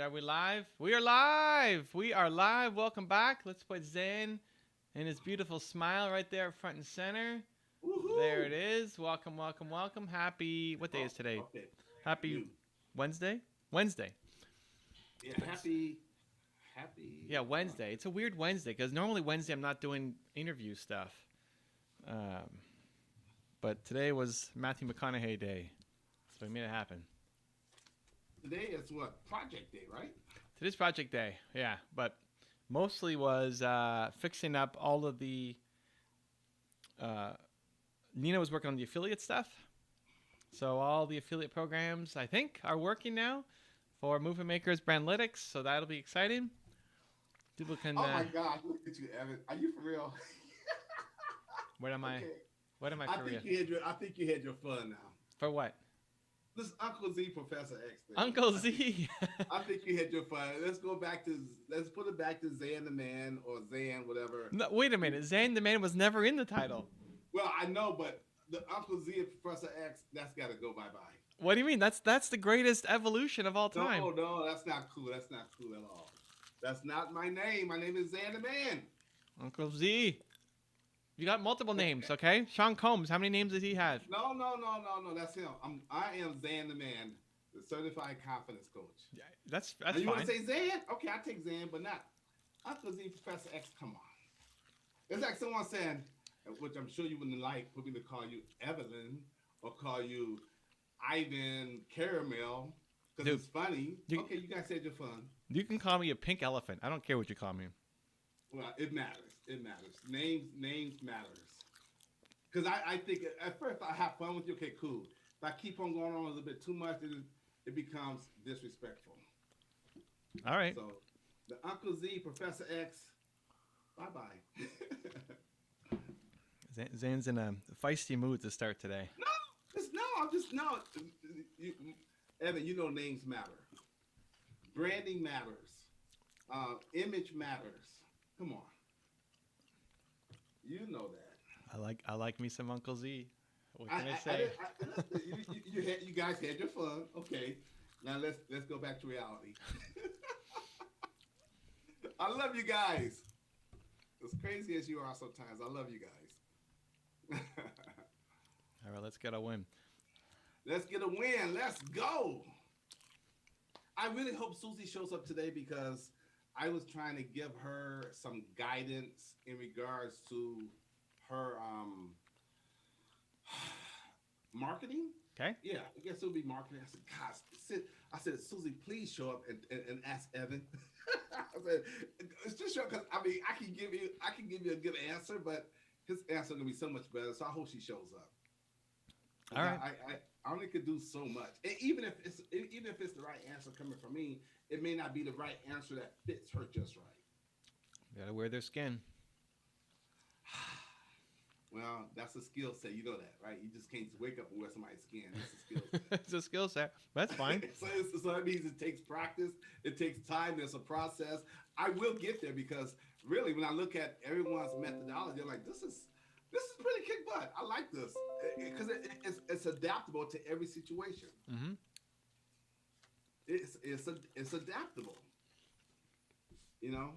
Are we live? We are live. We are live. Welcome back. Let's put Zan and his beautiful smile right there front and center. Woohoo! There it is. Welcome, welcome, welcome. Happy, what day is today? Okay. Happy You. Wednesday? Wednesday. Yeah, It's, happy. yeah, Wednesday. It's a weird Wednesday because normally Wednesday I'm not doing interview stuff. Um, but today was Matthew McConaughey Day. So we made it happen. Today is what? Project Day, right? Today's Project Day, yeah. But mostly was fixing up all of the... Nina was working on the affiliate stuff. So all the affiliate programs, I think, are working now for Movement Makers Brandlytics. So that'll be exciting. People can... Oh my God! Look at you, Evan. Are you for real? What am I? Okay. What am I I for real? think you had your. I think you had your fun now. For what? This Uncle Z, Professor X thing. Uncle Z. I think you had your fun. Let's go back to. Let's put it back to Zan the Man or Zan whatever. No, wait a minute. Zan the Man was never in the title. Well, I know, but the Uncle Z and Professor X, that's got to go bye bye. What do you mean? That's the greatest evolution of all time. No, that's not cool. That's not cool at all. That's not my name. My name is Zan the Man. Uncle Z. You got multiple names, okay? Sean Combs, how many names does he have? No. That's him. I am Zan the Man, the certified confidence coach. Yeah, that's And you fine. want to say Zan? Okay, I take Zan, but not Uncle Z, Professor X. Come on. It's like someone saying, which I'm sure you wouldn't like, for me to call you Evelyn or call you Ivan Caramel because Dude, it's funny. Okay, you guys said you're fun. You can call me a pink elephant. I don't care what you call me. Well, it matters. It matters. Names matters. Because I think at first I have fun with you. Okay, cool. If I keep on going on a little bit too much, it becomes disrespectful. All right. So the Uncle Z, Professor X, bye-bye. Zan's in a feisty mood to start today. No. Evan, you know names matter. Branding matters. Image matters. Come on. You know that. I like me some Uncle Z. What can I say? You guys had your fun. Okay. Now let's go back to reality. I love you guys. As crazy as you are sometimes, I love you guys. All right, let's get a win. Let's get a win. Let's go. I really hope Susie shows up today because I was trying to give her some guidance in regards to her marketing. Okay. Yeah, I guess it'll be marketing. I said, gosh, I said, Susie, please show up and ask Evan. I said, it's just show because I mean I can give you a good answer, but his answer gonna be so much better. So I hope she shows up. All right. I only could do so much. And even if it's the right answer coming from me, it may not be the right answer that fits her just right. You gotta wear their skin. Well, that's a skill set. You know that, right? You just can't wake up and wear somebody's skin. That's a skill set. It's a skill set. That's fine. so that means it takes practice. It takes time. There's a process. I will get there because really, when I look at everyone's methodology, I'm like, this is pretty kick butt. I like this because it's adaptable to every situation. Mm-hmm. It's adaptable, you know.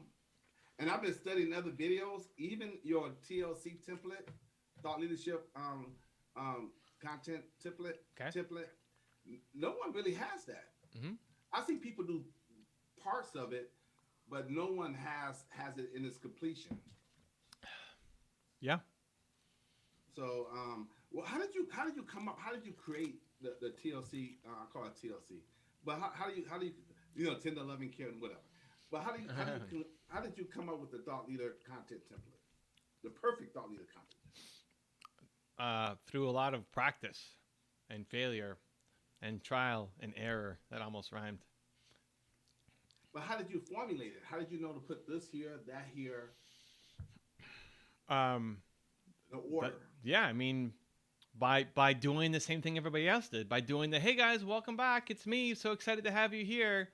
And I've been studying other videos, even your TLC template, thought leadership content template. Okay. Template. No one really has that. Mm-hmm. I see people do parts of it, but no one has it in its completion. Yeah. So, well, how did you come up? How did you create the TLC? I call it TLC. But how do you tender, loving, caring, whatever. But how did you come up with the thought leader content template, the perfect thought leader content? Through a lot of practice and failure and trial and error. That almost rhymed. But how did you formulate it? How did you know to put this here, that here? The order. Yeah, I mean, by doing the same thing everybody else did, by doing the, hey guys, welcome back, it's me, so excited to have you here,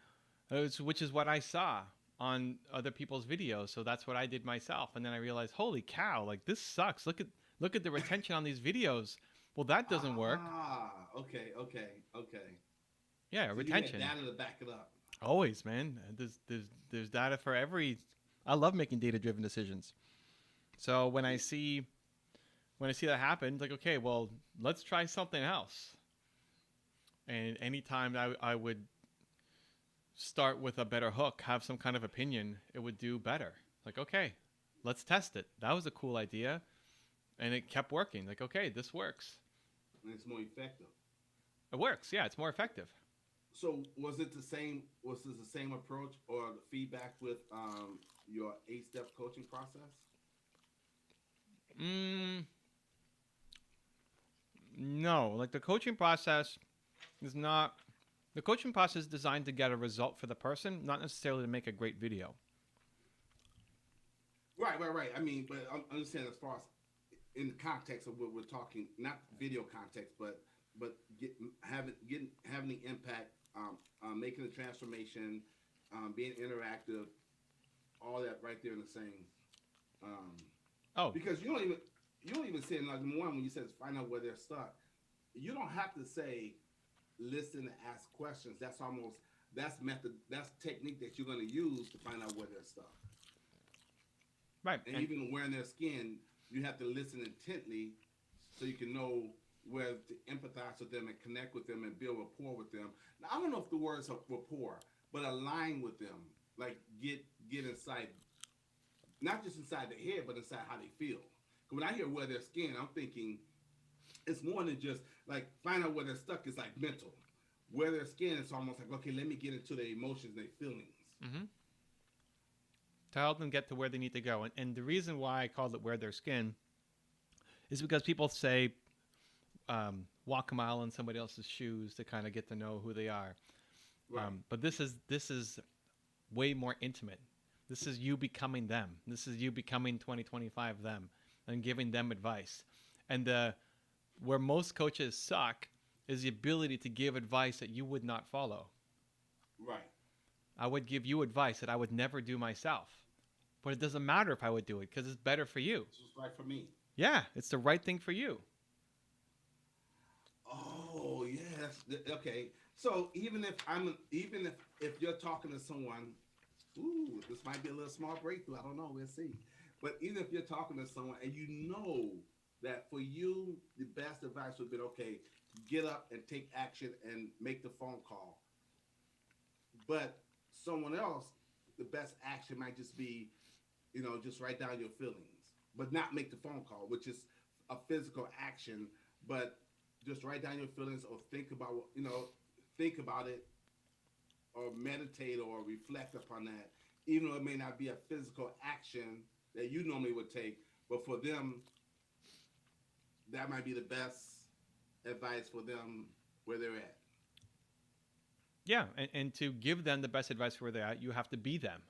which is what I saw on other people's videos. So that's what I did myself, and then I realized, holy cow, like this sucks. Look at the retention on these videos. Well, that doesn't work. Okay. Yeah, So retention. you had data to back it up. Always, man. There's data for every. I love making data-driven decisions. So when I see that happen, it's like, okay, well, let's try something else. And anytime I would start with a better hook, have some kind of opinion, it would do better. Like, okay, let's test it. That was a cool idea. And it kept working. Like, okay, this works. And it's more effective. It works. Yeah, it's more effective. So was it the same? Was this the same approach or the feedback with your 8-step coaching process? Mm, no, like the coaching process is not. The coaching process is designed to get a result for the person, not necessarily to make a great video. Right. I mean, but I'm understanding as far as in the context of what we're talking, not video context, but having the impact, making the transformation, being interactive, all that right there in the same. Um, Oh, because you don't even say in like number one when you said find out where they're stuck. You don't have to say listen and ask questions. That's method, that's technique that you're going to use to find out where they're stuck. right. And even wearing their skin, you have to listen intently so you can know where to empathize with them and connect with them and build rapport with them. Now, I don't know if the words are rapport, but align with them. Like get inside, not just inside the head, but inside how they feel. Because when I hear wear their skin, I'm thinking it's more than just like find out where they're stuck. It's like mental. Where their skin, it's almost like, okay, let me get into their emotions and their feelings. Mm-hmm. To help them get to where they need to go. And the reason why I called it wear their skin is because people say walk a mile in somebody else's shoes to kind of get to know who they are. Right. But this is way more intimate. This is you becoming them. This is you becoming 2025 them and giving them advice. And where most coaches suck is the ability to give advice that you would not follow. Right. I would give you advice that I would never do myself. But it doesn't matter if I would do it because it's better for you. This was right for me. Yeah, it's the right thing for you. Oh yes. Okay. So even if you're talking to someone, ooh, this might be a little small breakthrough. I don't know. We'll see. But even if you're talking to someone and you know that for you the best advice would be okay, get up and take action and make the phone call. But someone else, the best action might just be, just write down your feelings, but not make the phone call, which is a physical action. But just write down your feelings or think about it or meditate or reflect upon that, even though it may not be a physical action that you normally would take, but for them, that might be the best advice for them where they're at. Yeah, and to give them the best advice where they're at, you have to be them.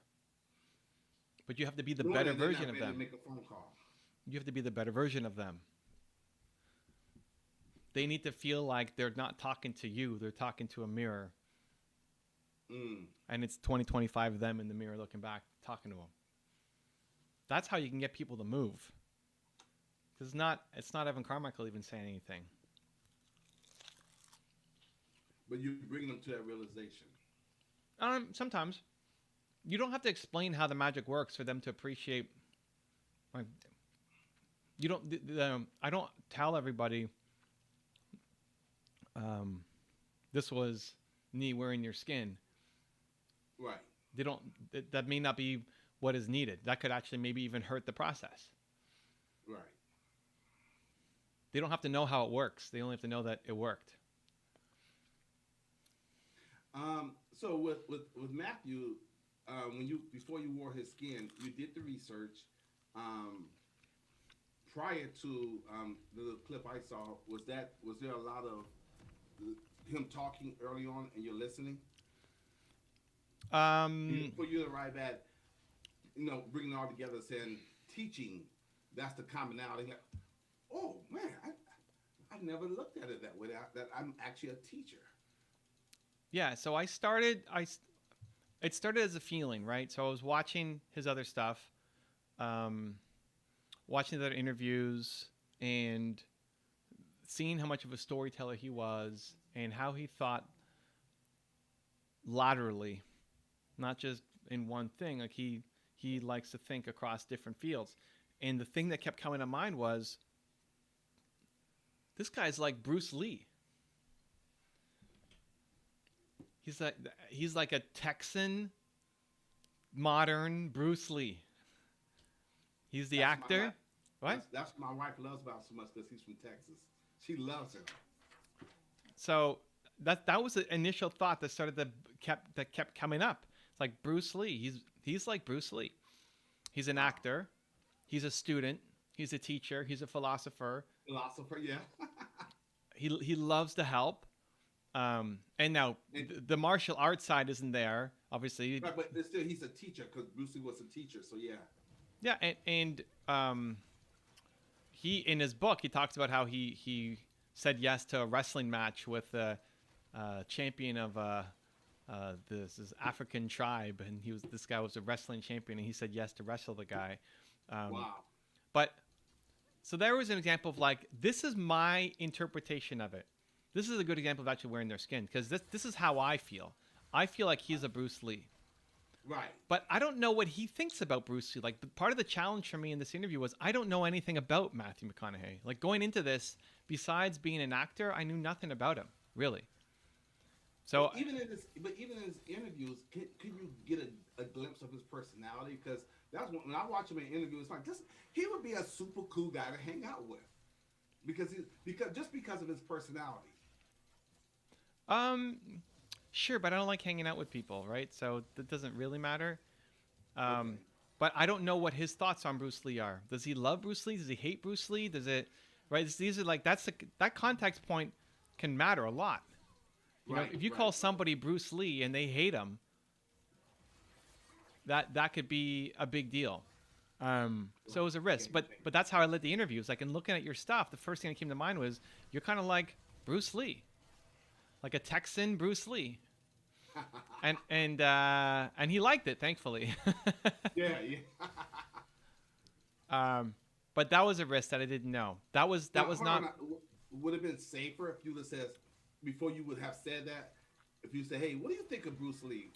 But you have to be the better version of them. Make a phone call. You have to be the better version of them. They need to feel like they're not talking to you, they're talking to a mirror. And it's 2025 them in the mirror looking back, talking to them. That's how you can get people to move. Because it's not Evan Carmichael even saying anything. But you bring them to that realization. Sometimes. You don't have to explain how the magic works for them to appreciate. Like, you don't. I don't tell everybody. This was me wearing your skin. Right. They don't. That may not be what is needed. That could actually maybe even hurt the process. Right. They don't have to know how it works. They only have to know that it worked. So with Matthew, before you wore his skin, you did the research. Prior to the clip I saw, was there a lot of him talking early on and you're listening? For you to arrive at, bringing it all together, saying teaching, that's the commonality. Oh man, I never looked at it that way. That I'm actually a teacher. Yeah, so it started as a feeling, right? So I was watching his other stuff, watching the other interviews, and seeing how much of a storyteller he was and how he thought laterally not just in one thing. Like he likes to think across different fields. And the thing that kept coming to mind was, this guy's like Bruce Lee. He's like a Texan modern Bruce Lee. He's the actor. What? That's what my wife loves about him so much, because he's from Texas. She loves him. So that was the initial thought that kept coming up. It's like Bruce Lee. He's like Bruce Lee. He's an actor. He's a student. He's a teacher. He's a philosopher. Yeah. he loves to help. And now the martial arts side isn't there, obviously. Right, but still, he's a teacher, because Bruce Lee was a teacher. So yeah. Yeah, and he, in his book, he talks about how he said yes to a wrestling match with a champion of this African tribe, and this guy was a wrestling champion, and he said yes to wrestle the guy. Wow. But so there was an example of, like, this is my interpretation of it. This is a good example of actually wearing their skin, because this is how I feel. I feel like he's a Bruce Lee. Right. But I don't know what he thinks about Bruce Lee. Like, part of the challenge for me in this interview was I don't know anything about Matthew McConaughey. Like, going into this, besides being an actor, I knew nothing about him, really. So but even in his interviews, could you get a glimpse of his personality? Because that's when I watch him in interviews, it's like, he would be a super cool guy to hang out with, because of his personality. Sure, but I don't like hanging out with people, right? So that doesn't really matter. Okay. But I don't know what his thoughts on Bruce Lee are. Does he love Bruce Lee? Does he hate Bruce Lee? Does it, right? These are like, that context point can matter a lot. You know, if you call somebody Bruce Lee and they hate him, that could be a big deal. So it was a risk, but that's how I led the interviews. Like, in looking at your stuff, the first thing that came to mind was, you're kind of like Bruce Lee, like a Texan Bruce Lee. And he liked it, thankfully. Yeah. But that was a risk that I didn't know. That was not. Would have been safer if you would have said, before you would have said that, if you say, "Hey, what do you think of Bruce Lee?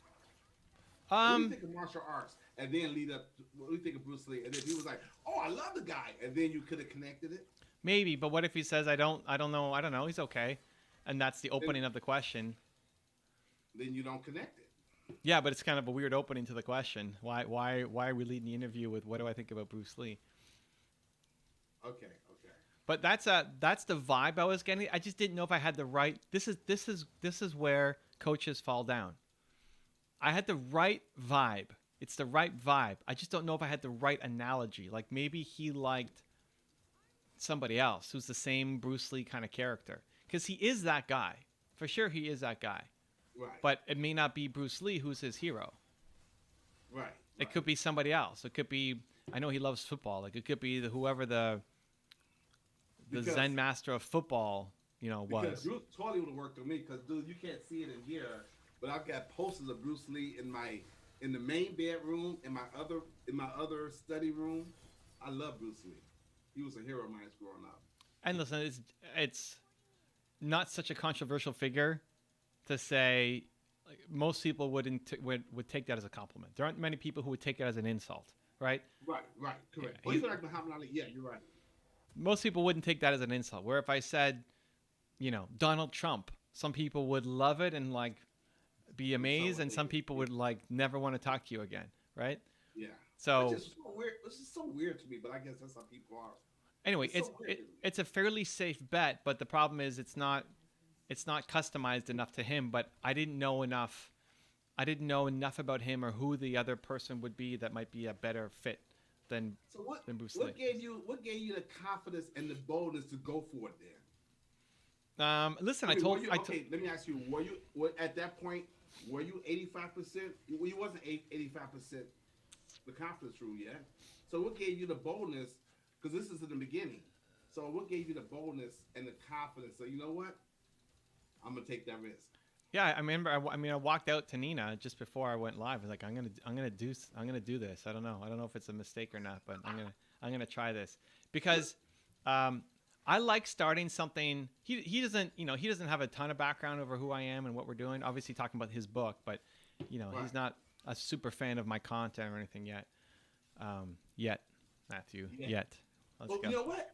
What do you think of martial arts?" And then lead up, what do you think of Bruce Lee? And then he was like, "Oh, I love the guy," and then you could have connected it. Maybe, but what if he says, I don't know, he's okay," and that's the opening of the question. Then you don't connect it. Yeah, but it's kind of a weird opening to the question. Why are we leading the interview with, what do I think about Bruce Lee? Okay. But that's the vibe I was getting. I just didn't know if I had the right. This is where coaches fall down. I had the right vibe. It's the right vibe. I just don't know if I had the right analogy. Like, maybe he liked somebody else who's the same Bruce Lee kind of character, because he is that guy. For sure, he is that guy. Right. But it may not be Bruce Lee who's his hero. Right. It could be somebody else. It could be, I know he loves football. Like, it could be whoever the Zen master of football, was. Because Bruce totally would have worked on me, because, dude, you can't see it in here, but I've got posters of Bruce Lee in the main bedroom, in my other study room. I love Bruce Lee. He was a hero of mine growing up. And listen, it's not such a controversial figure to say. Like, most people would take that as a compliment. There aren't many people who would take it as an insult, right? Right, correct. Well, even like Muhammad Ali, yeah, you're right. Most people wouldn't take that as an insult. Where if I said, Donald Trump, some people would love it and, like, be amazed, and some people would, like, never want to talk to you again, right? Yeah. So it's just so weird. It's just so weird to me, but I guess that's how people are. Anyway, it's a fairly safe bet, but the problem is it's not customized enough to him. But I didn't know enough about him or who the other person would be that might be a better fit than Bruce Lee. What gave you the confidence and the boldness to go for it then? Listen, let me ask you, at that point, were you 85%? You wasn't 85% the confidence rule yet. So what gave you the boldness? Because this is in the beginning. So what gave you the boldness and the confidence? So, you know what? I'm gonna take that risk. Yeah, I remember. I walked out to Nina just before I went live. I was like, I'm gonna do this. I don't know if it's a mistake or not, but I'm gonna try this, because I like starting something. He doesn't have a ton of background over who I am and what we're doing. Obviously, talking about his book, but right. a super fan of my content or anything yet. Yet, Matthew. Yeah. Yet. Let's Well, go. you know what?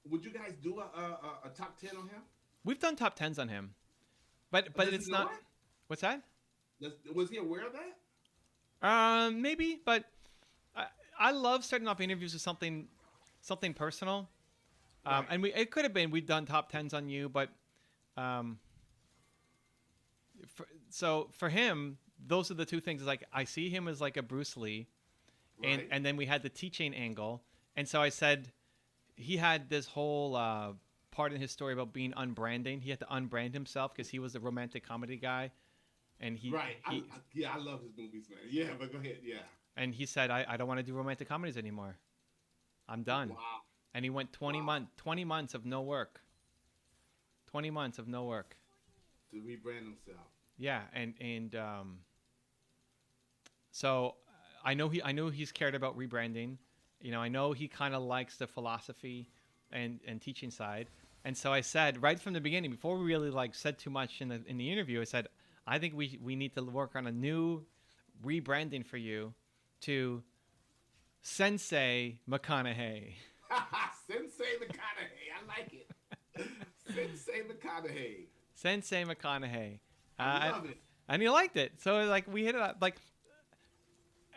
Would you guys do a top 10 on him? We've done top tens on him, but Does it's he know not. What's that? Was he aware of that? Maybe, but I love starting off interviews with something personal. Right. And it could have been we've done top tens on you, but so for him, those are the two things. Is like I see him as like a Bruce Lee, Right. and then we had the teaching angle, and so I said he had this whole part in his story about being unbranding. He had to unbrand himself because he was a romantic comedy guy, and Right. I love his movies, man. Yeah, but go ahead. Yeah. and he said I don't want to do romantic comedies anymore. I'm done. Wow. And he went 20 months of no work. 20 months of no work. To rebrand himself. Yeah, and so I know he's cared about rebranding. You know, I know he kind of likes the philosophy and teaching side. And so I said right from the beginning, before we really like said too much in the interview, I said I think we need to work on a new rebranding for you to Sensei McConaughey. Sensei McConaughey. I like it. Sensei McConaughey. Sensei McConaughey. I love it. And he liked it. So like we hit it up. Like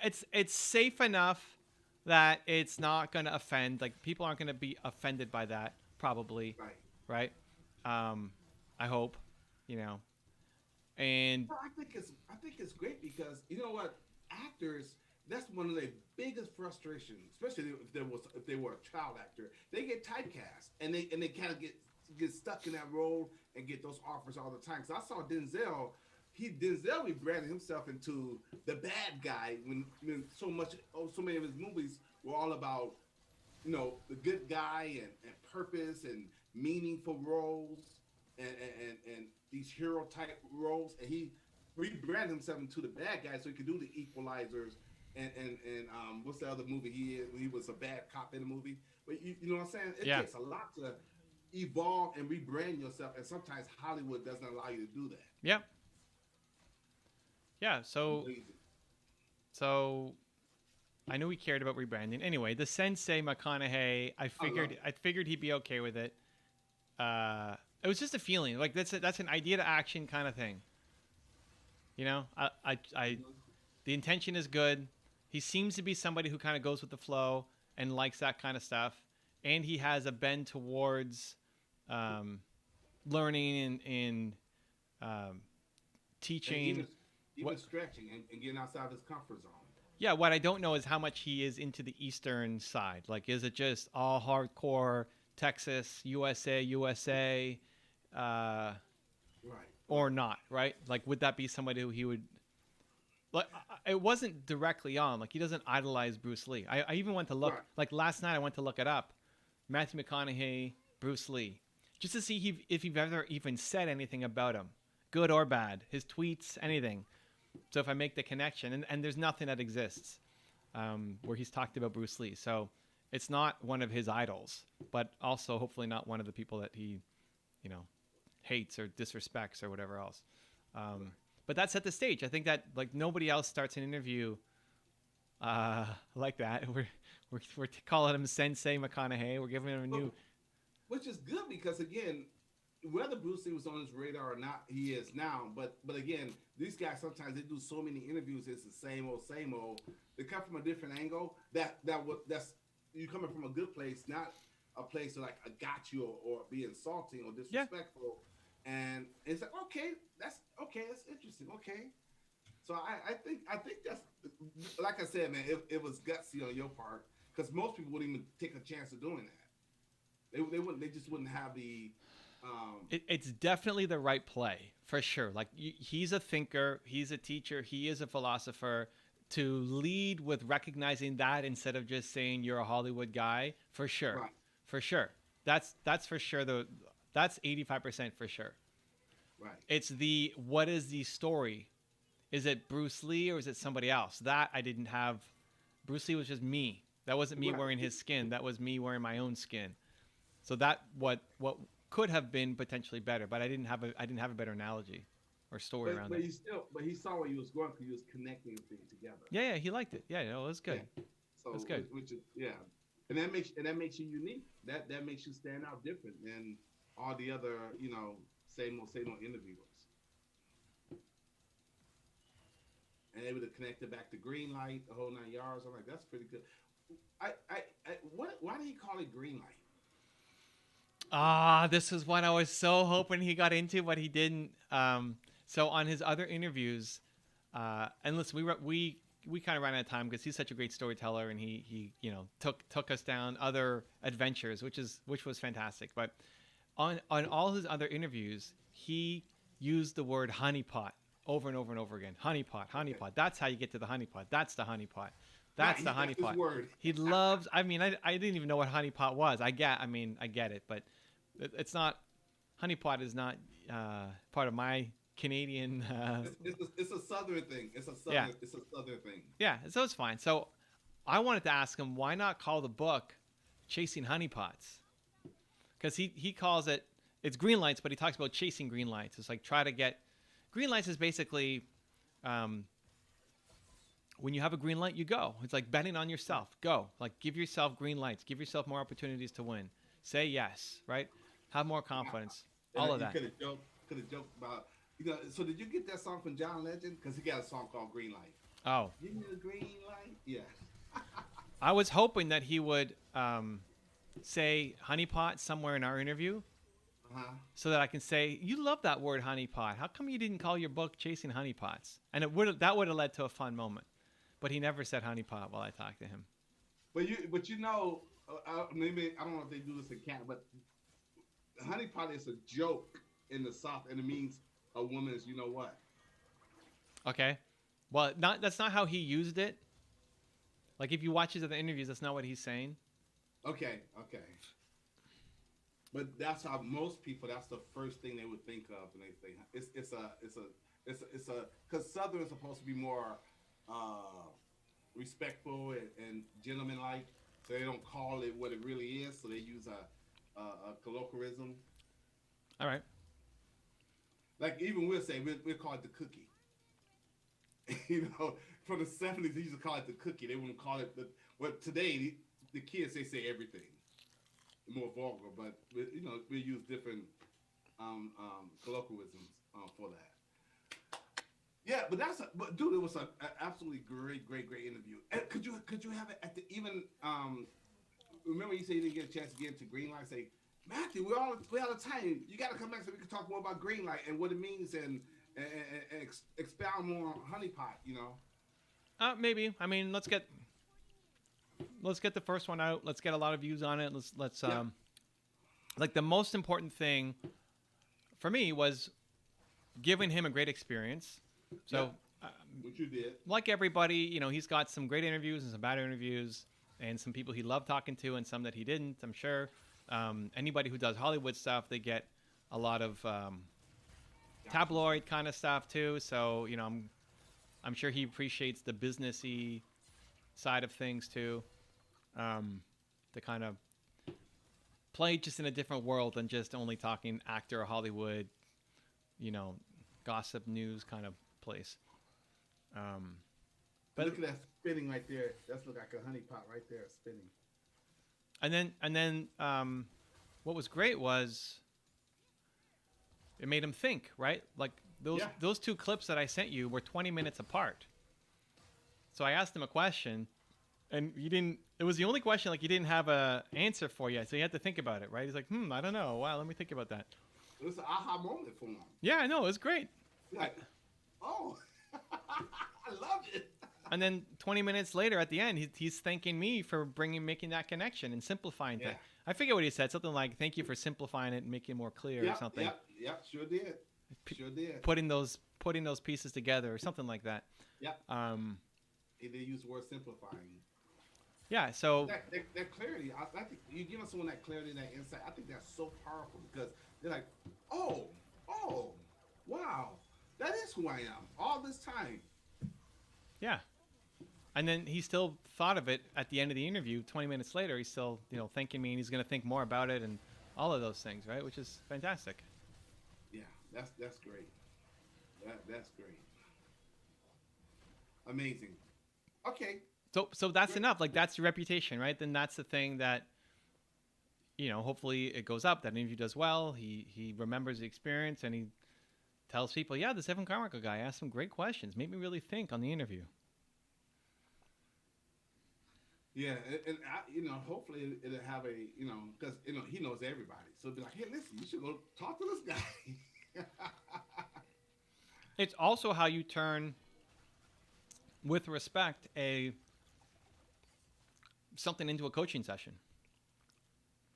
it's safe enough that it's not going to offend. Like people aren't going to be offended by that probably. Right. I hope, you know. And Well, I think it's great because you know what, actors. That's one of their biggest frustrations, especially if they were a child actor. They get typecast and they kind of get stuck in that role and get those offers all the time. Because I saw Denzel. Denzel rebranded himself into the bad guy when so many of his movies were all about, you know, the good guy and purpose and meaningful roles and these hero type roles, and he rebranded himself into the bad guy so he could do the Equalizers and what's the other movie he was a bad cop in the movie. But you know what I'm saying? It takes a lot to evolve and rebrand yourself, and sometimes Hollywood doesn't allow you to do that. yeah. Yeah, so I knew he cared about rebranding. Anyway, the Sensei McConaughey, I figured he'd be okay with it. It was just a feeling. Like that's an idea to action kind of thing. You know, the intention is good. He seems to be somebody who kind of goes with the flow and likes that kind of stuff, and he has a bend towards learning and teaching. And even stretching and getting outside his comfort zone. Yeah, what I don't know is how much he is into the Eastern side. Like, is it just all hardcore Texas, USA, Right. or not? Right? Like, would that be somebody who he would? Like, it wasn't directly on. Like, he doesn't idolize Bruce Lee. I even went to look. Right. Like last night, I went to look it up. Matthew McConaughey, Bruce Lee, just to see if you've ever even said anything about him, good or bad, his tweets, anything. So if I make the connection, and there's nothing that exists where he's talked about Bruce Lee. So it's not one of his idols, but also hopefully not one of the people that he, you know, hates or disrespects or whatever else. But that set the stage. I think that like nobody else starts an interview like that. We're calling him Sensei McConaughey. We're giving him a new, which is good because again, whether Bruce Lee was on his radar or not, he is now. But again, these guys sometimes they do so many interviews. It's the same old. They come from a different angle. That's you coming from a good place, not a place of like I got you or be insulting or disrespectful. Yeah. And it's like that's interesting. Okay, so I think that's like I said, man. It was gutsy on your part because most people wouldn't even take a chance of doing that. They wouldn't. They just wouldn't have the. It's definitely the right play for sure. Like he's a thinker, he's a teacher, he is a philosopher. To lead with recognizing that instead of just saying you're a Hollywood guy, for sure, right. For sure. That's for sure. That's 85% for sure. Right. It's what is the story? Is it Bruce Lee or is it somebody else? That I didn't have. Bruce Lee was just me. That wasn't me wearing his skin. That was me wearing my own skin. So that what could have been potentially better, but I didn't have a better analogy. or story around it. But he saw where he was going because he was connecting things together. Yeah, he liked it. Yeah, no, it was good. Yeah. So it was good. which is and that makes you unique. That makes you stand out different than all the other same old interviewers. And able to connect it back to green light, the whole 9 yards. I'm like, that's pretty good. Why did he call it green light? This is what I was so hoping he got into, but he didn't. So on his other interviews, and listen, we kind of ran out of time because he's such a great storyteller, and he took us down other adventures, which was fantastic. But on all his other interviews, he used the word honeypot over and over and over again. Honeypot. Okay. That's how you get to the honeypot. That's the honeypot. That's the honeypot. He loves. I mean, I didn't even know what honeypot was. I get it, but it's not. Honeypot is not part of my Canadian. It's a southern thing. It's a southern thing. Yeah, so it's fine. So I wanted to ask him, why not call the book "Chasing Honeypots"? Because he calls it's green lights, but he talks about chasing green lights. It's like try to get green lights is basically. When you have a green light, you go. It's like betting on yourself. Go. Like give yourself green lights. Give yourself more opportunities to win. Say yes, right? Have more confidence. All of that. Could have joked about, so did you get that song from John Legend? Because he got a song called Green Light. Oh. Give me a green light? Yeah. I was hoping that he would say honeypot somewhere in our interview. So that I can say, you love that word honeypot. How come you didn't call your book Chasing Honeypots? And that would have led to a fun moment. But he never said honeypot while I talked to him. But maybe I don't know if they do this in Canada, but honeypot is a joke in the South, and it means a woman's you know what. Okay, well, that's not how he used it. Like if you watch his other interviews, that's not what he's saying. Okay. But that's how most people. That's the first thing they would think of when they think it's a because Southern is supposed to be more respectful and gentlemanlike, so they don't call it what it really is. So they use a colloquialism. All right. Like even we'll say we'll call it the cookie. From the 70s, they used to call it the cookie. They wouldn't call it today the kids they say everything. More vulgar, but we use different colloquialisms for that. Yeah, but dude, it was an absolutely great interview. And could you have it at the even? Remember you said you didn't get a chance to get into green light. Say, Matthew, we're out of time. You got to come back so we can talk more about green light and what it means and expound more on honeypot. Maybe. I mean, let's get the first one out. Let's get a lot of views on it. Let's like the most important thing for me was giving him a great experience. So, which you did. Like everybody, he's got some great interviews and some bad interviews, and some people he loved talking to, and some that he didn't. I'm sure. Anybody who does Hollywood stuff, they get a lot of tabloid kind of stuff too. So, I'm sure he appreciates the businessy side of things too, to kind of play just in a different world than just only talking actor or Hollywood, gossip news kind of place. But look at that spinning right there. That's look like a honeypot right there spinning. And then what was great was it made him think, right? Like those two clips that I sent you were 20 minutes apart. So I asked him a question, and it was the only question like he didn't have a answer for yet. So he had to think about it, right? He's like, I don't know. Wow, let me think about that. It was an aha moment for him. Yeah, I know. It was great. Like, oh, I loved it. And then 20 minutes later at the end, he's thanking me for making that connection and simplifying things. I forget what he said. Something like, thank you for simplifying it and making it more clear or something. Yeah, sure did. Putting those pieces together or something like that. Yeah. They use the word simplifying. Yeah, so that clarity, I think you give someone that clarity, that insight. I think that's so powerful because they're like, oh, wow, that is who I am all this time. Yeah, and then he still thought of it at the end of the interview. 20 minutes later, he's still thanking me, and he's going to think more about it and all of those things, right? Which is fantastic. Yeah, that's great. That's great. Amazing. Okay. So that's Great. enough. Like that's your reputation, right? Then that's the thing that hopefully it goes up. That interview does well. He remembers the experience and he tells people, yeah, this Evan Carmichael guy asked some great questions, made me really think on the interview. Yeah, and hopefully it'll have a, because he knows everybody, so it'll be like, hey, listen, you should go talk to this guy. It's also how you turn, with respect, a something into a coaching session.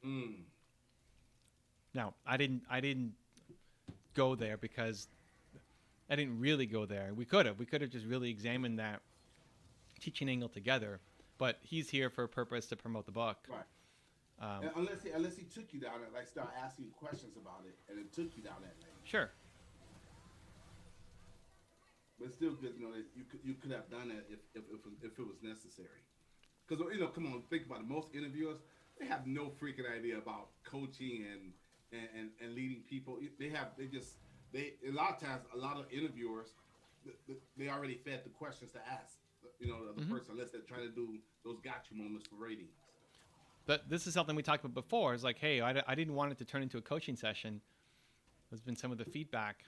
Mm. Now, I didn't go there because I didn't really go there. We could have just really examined that teaching angle together. But he's here for a purpose to promote the book. Right. And unless he took you down it, like start asking you questions about it, and it took you down that lane. Sure. But it's still good to know that you could have done that if it was necessary. Because come on, think about it. Most interviewers, they have no freaking idea about coaching and leading people. They a lot of times, a lot of interviewers, they already fed the questions to ask. The person, unless they're trying to do those gotcha moments for ratings. But this is something we talked about before. It's like, hey, I didn't want it to turn into a coaching session. There's been some of the feedback.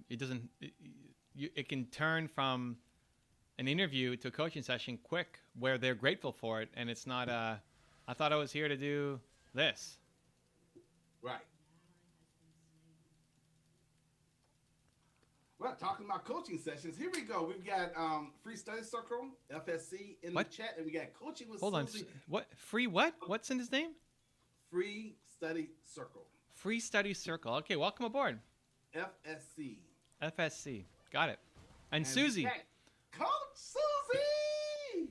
It can turn from an interview to a coaching session quick, where they're grateful for it, and it's not I thought I was here to do this. Right. Well, talking about coaching sessions, here we go. We've got Free Study Circle, FSC, in What? the chat, and we got coaching with Hold on. Susie. What? Free what? What's in his name? Free Study Circle, Free Study Circle. Okay, welcome aboard. FSC. FSC. Got it. And Susie. Coach Susie.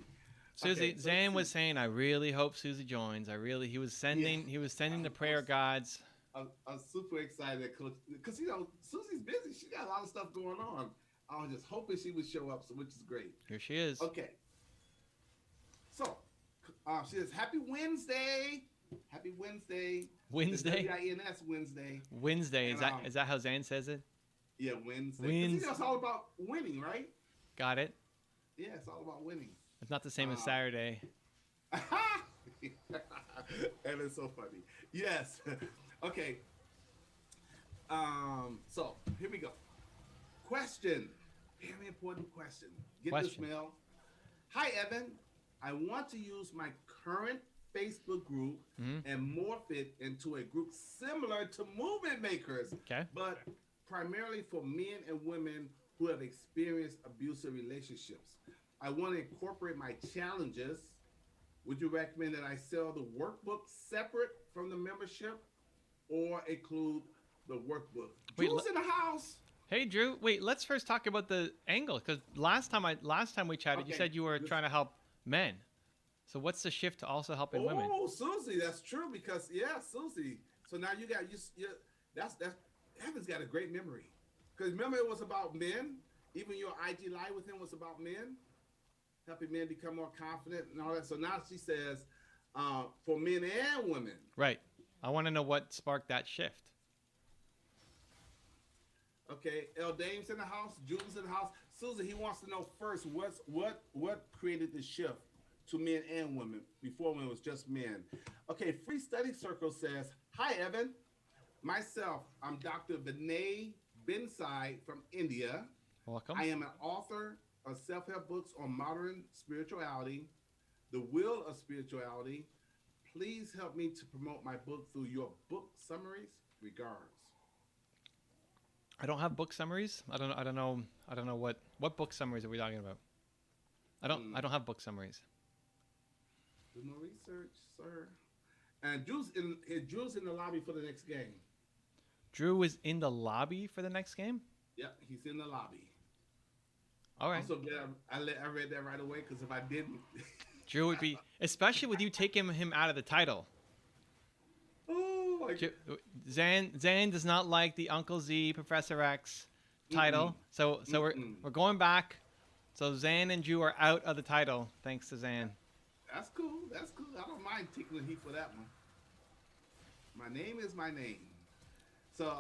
Susie, Okay, so Zan was saying, I really hope Susie joins. He was sending the prayer gods. I'm super excited, Coach, because Susie's busy. She got a lot of stuff going on. I was just hoping she would show up, which is great. Here she is. Okay. So, she says, "Happy Wednesday, Happy Wednesday, Wednesday. WINS Wednesday, Wednesday. And, Is that how Zan says it? yeah, Wednesday. Wednesday. It's all about winning, right? Got it. Yeah, it's all about winning. It's not the same as Saturday. And it's so funny. Yes. Okay. So here we go. Question. Very important question. Get this mail. Hi, Evan. I want to use my current Facebook group and morph it into a group similar to Movement Makers, Okay. but primarily for men and women who have experienced abusive relationships. I want to incorporate my challenges. Would you recommend that I sell the workbook separate from the membership, or include the workbook? Drew's in the house. Hey, Drew. Wait, let's first talk about the angle, because last time we chatted, you said you were trying to help men. So what's the shift to also helping women? Oh, Susie, that's true, because Susie. So now you got that's Evan's got a great memory, because remember it was about men. Even your IG live with him was about men, helping men become more confident and all that. So now she says, for men and women. Right. I want to know what sparked that shift. Okay, El Dame's in the house, Jules in the house. Susan, he wants to know first what created the shift to men and women before when it was just men. Okay, Free Study Circle says, hi, Evan. Myself, I'm Dr. Vinay Bensai from India. Welcome. I am an author of self-help books on modern spirituality, the will of spirituality. Please help me to promote my book through your book summaries. Regards. I don't have book summaries. I don't know what book summaries are we talking about. I don't have book summaries. Do no research, sir. And Drew's in the lobby for the next game. Drew is in the lobby for the next game? Yep, he's in the lobby. All right. I'm so glad I read that right away, because if I didn't... Drew would be, especially with you taking him out of the title. Oh, my God. Zan does not like the Uncle Z Professor X title. So we're going back. So Zan and Drew are out of the title, thanks to Zan. That's cool. That's cool. I don't mind taking the heat for that one. My name is my name. So,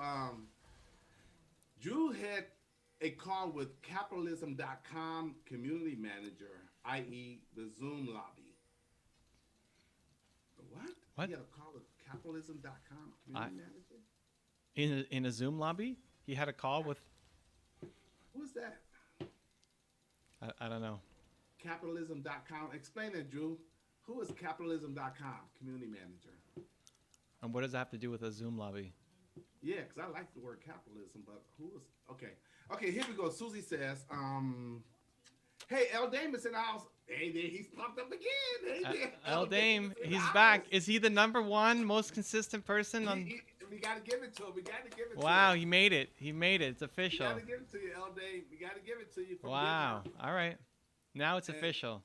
Drew had a call with capitalism.com community manager, i.e., the Zoom lobby. What? What? He had a call with capitalism.com I, community manager? in a Zoom lobby? He had a call with Who's that? I don't know. Capitalism.com. Explain that, Drew. Who is capitalism.com community manager? And what does that have to do with a Zoom lobby? Yeah, because I like the word capitalism, but who is okay? Okay, here we go. Susie says, hey, L Damus in the house. Hey there, he's popped up again. Hey there. El Dame, Damus in the he's house. back. Is he the number one most consistent person on? We gotta give it to him. We gotta give it to him. Wow, he made it. He made it. It's We official. gotta give it to you, L Dame. We gotta give it to you. From Wow. Denver. All right. Now it's And official.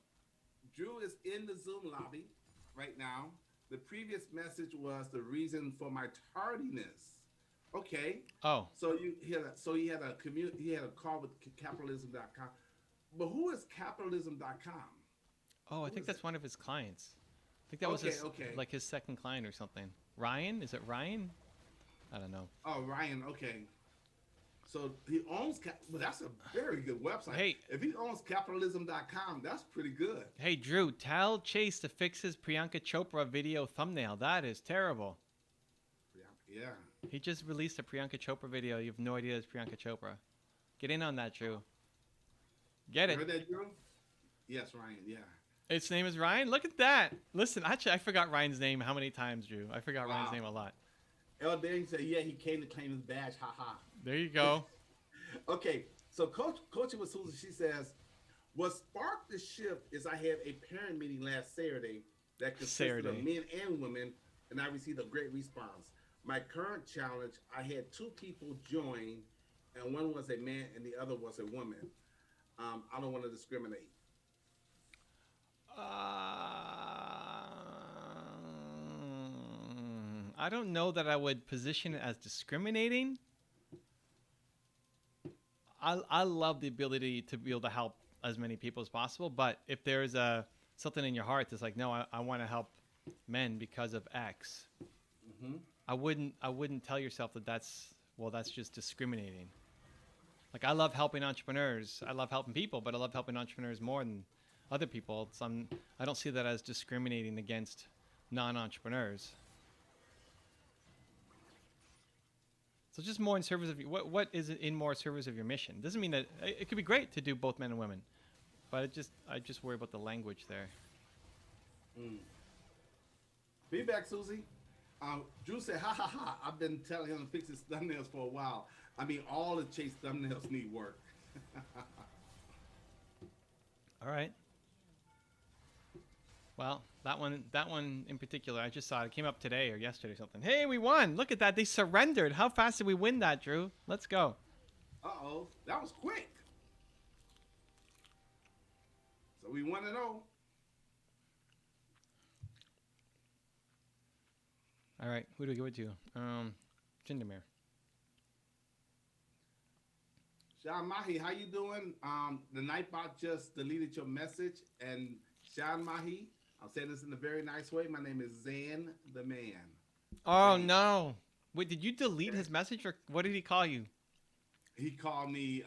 Drew is in the Zoom lobby right now. The previous message was the reason for my tardiness. Okay. Oh, So he had a call with capitalism.com. But who is capitalism.com? oh, I Who think is that's it? one of his clients. I think that was Okay, his, okay. like his second client or something. Ryan? Is it Ryan? I don't know. Oh, Ryan. Okay. So he owns, but that's a very good website. Hey. If he owns capitalism.com, that's pretty good. Hey, Drew, tell Chase to fix his Priyanka Chopra video thumbnail. That is terrible. Yeah. He just released a Priyanka Chopra video. You have no idea it's Priyanka Chopra. Get in on that, Drew. Get You it. heard that, Drew? Yes, Ryan. Yeah. Its name is Ryan? Look at that. Listen, actually, I forgot Ryan's name how many times, Drew? I forgot Ryan's Wow. name a lot. El Dane said, yeah, he came to claim his badge. Ha ha. There you go. Okay, so coaching with Susan, she says, what sparked the shift is I had a parent meeting last Saturday that consisted of men and women, and I received a great response. My current challenge, I had 2 people join, and one was a man and the other was a woman. I don't want to discriminate. I don't know that I would position it as discriminating. I love the ability to be able to help as many people as possible, but if there's something in your heart that's like, no, I want to help men because of X, Mm-hmm. I wouldn't tell yourself that's just discriminating. Like, I love helping entrepreneurs. I love helping people, but I love helping entrepreneurs more than other people. So I don't see that as discriminating against non-entrepreneurs. So just more in service of what is it in more service of your mission? Doesn't mean that it could be great to do both men and women, but I just worry about the language there. Feedback, Susie. Drew said, ha ha ha, I've been telling him to fix his thumbnails for a while. I mean, all the Chase thumbnails need work. All right. Well, that one in particular, I just saw it. It came up today or yesterday or something. Hey, we won. Look at that. They surrendered. How fast did we win that, Drew? Let's go. Uh-oh, that was quick. So we 1-0. All right. Who do we give it to? Jindermere. Sean Mahi, how you doing? The Nightbot just deleted your message. And Sean Mahi, I'll say this in a very nice way. My name is Zan the Man. Oh, no. Wait, did you delete his message, or what did he call you? He called me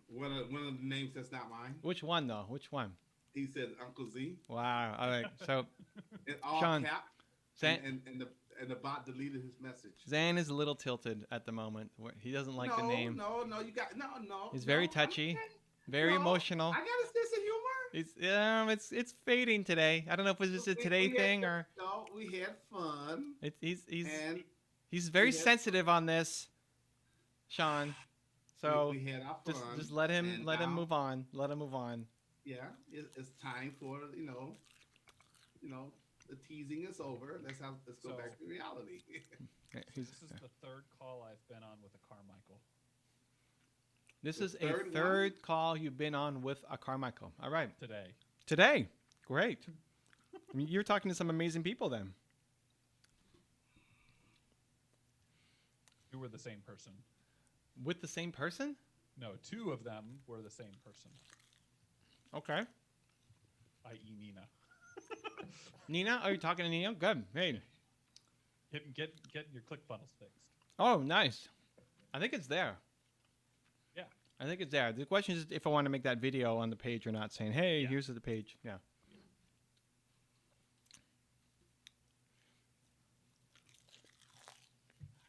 one of the names that's not mine. Which one, though? Which one? He said Uncle Z. Wow. All right. So In all Sean, cap. Zan, And the bot deleted his message. Zan is a little tilted at the moment. He doesn't like the name. No, you got no. He's very touchy, very emotional. I got a sense of humor. It's fading today. I don't know if it was just a today thing or. No, we had fun. He's very sensitive on this, Sean. So we had our fun. just let him move on. Let him move on. Yeah, it's time for the teasing is over. Let's go back to reality. This is the 3rd call I've been on with a Carmichael. This is a third call you've been on with a Carmichael. All right. Today. Great. I mean, you're talking to some amazing people then. You were the same person. With the same person? No, 2 of them were the same person. Okay. I.e. Nina. Nina? Are you talking to Nina? Good. Hey. Get your ClickFunnels fixed. Oh, nice. I think it's there. I think it's there. The question is if I want to make that video on the page or not, saying, hey, Yeah. here's the page. Yeah.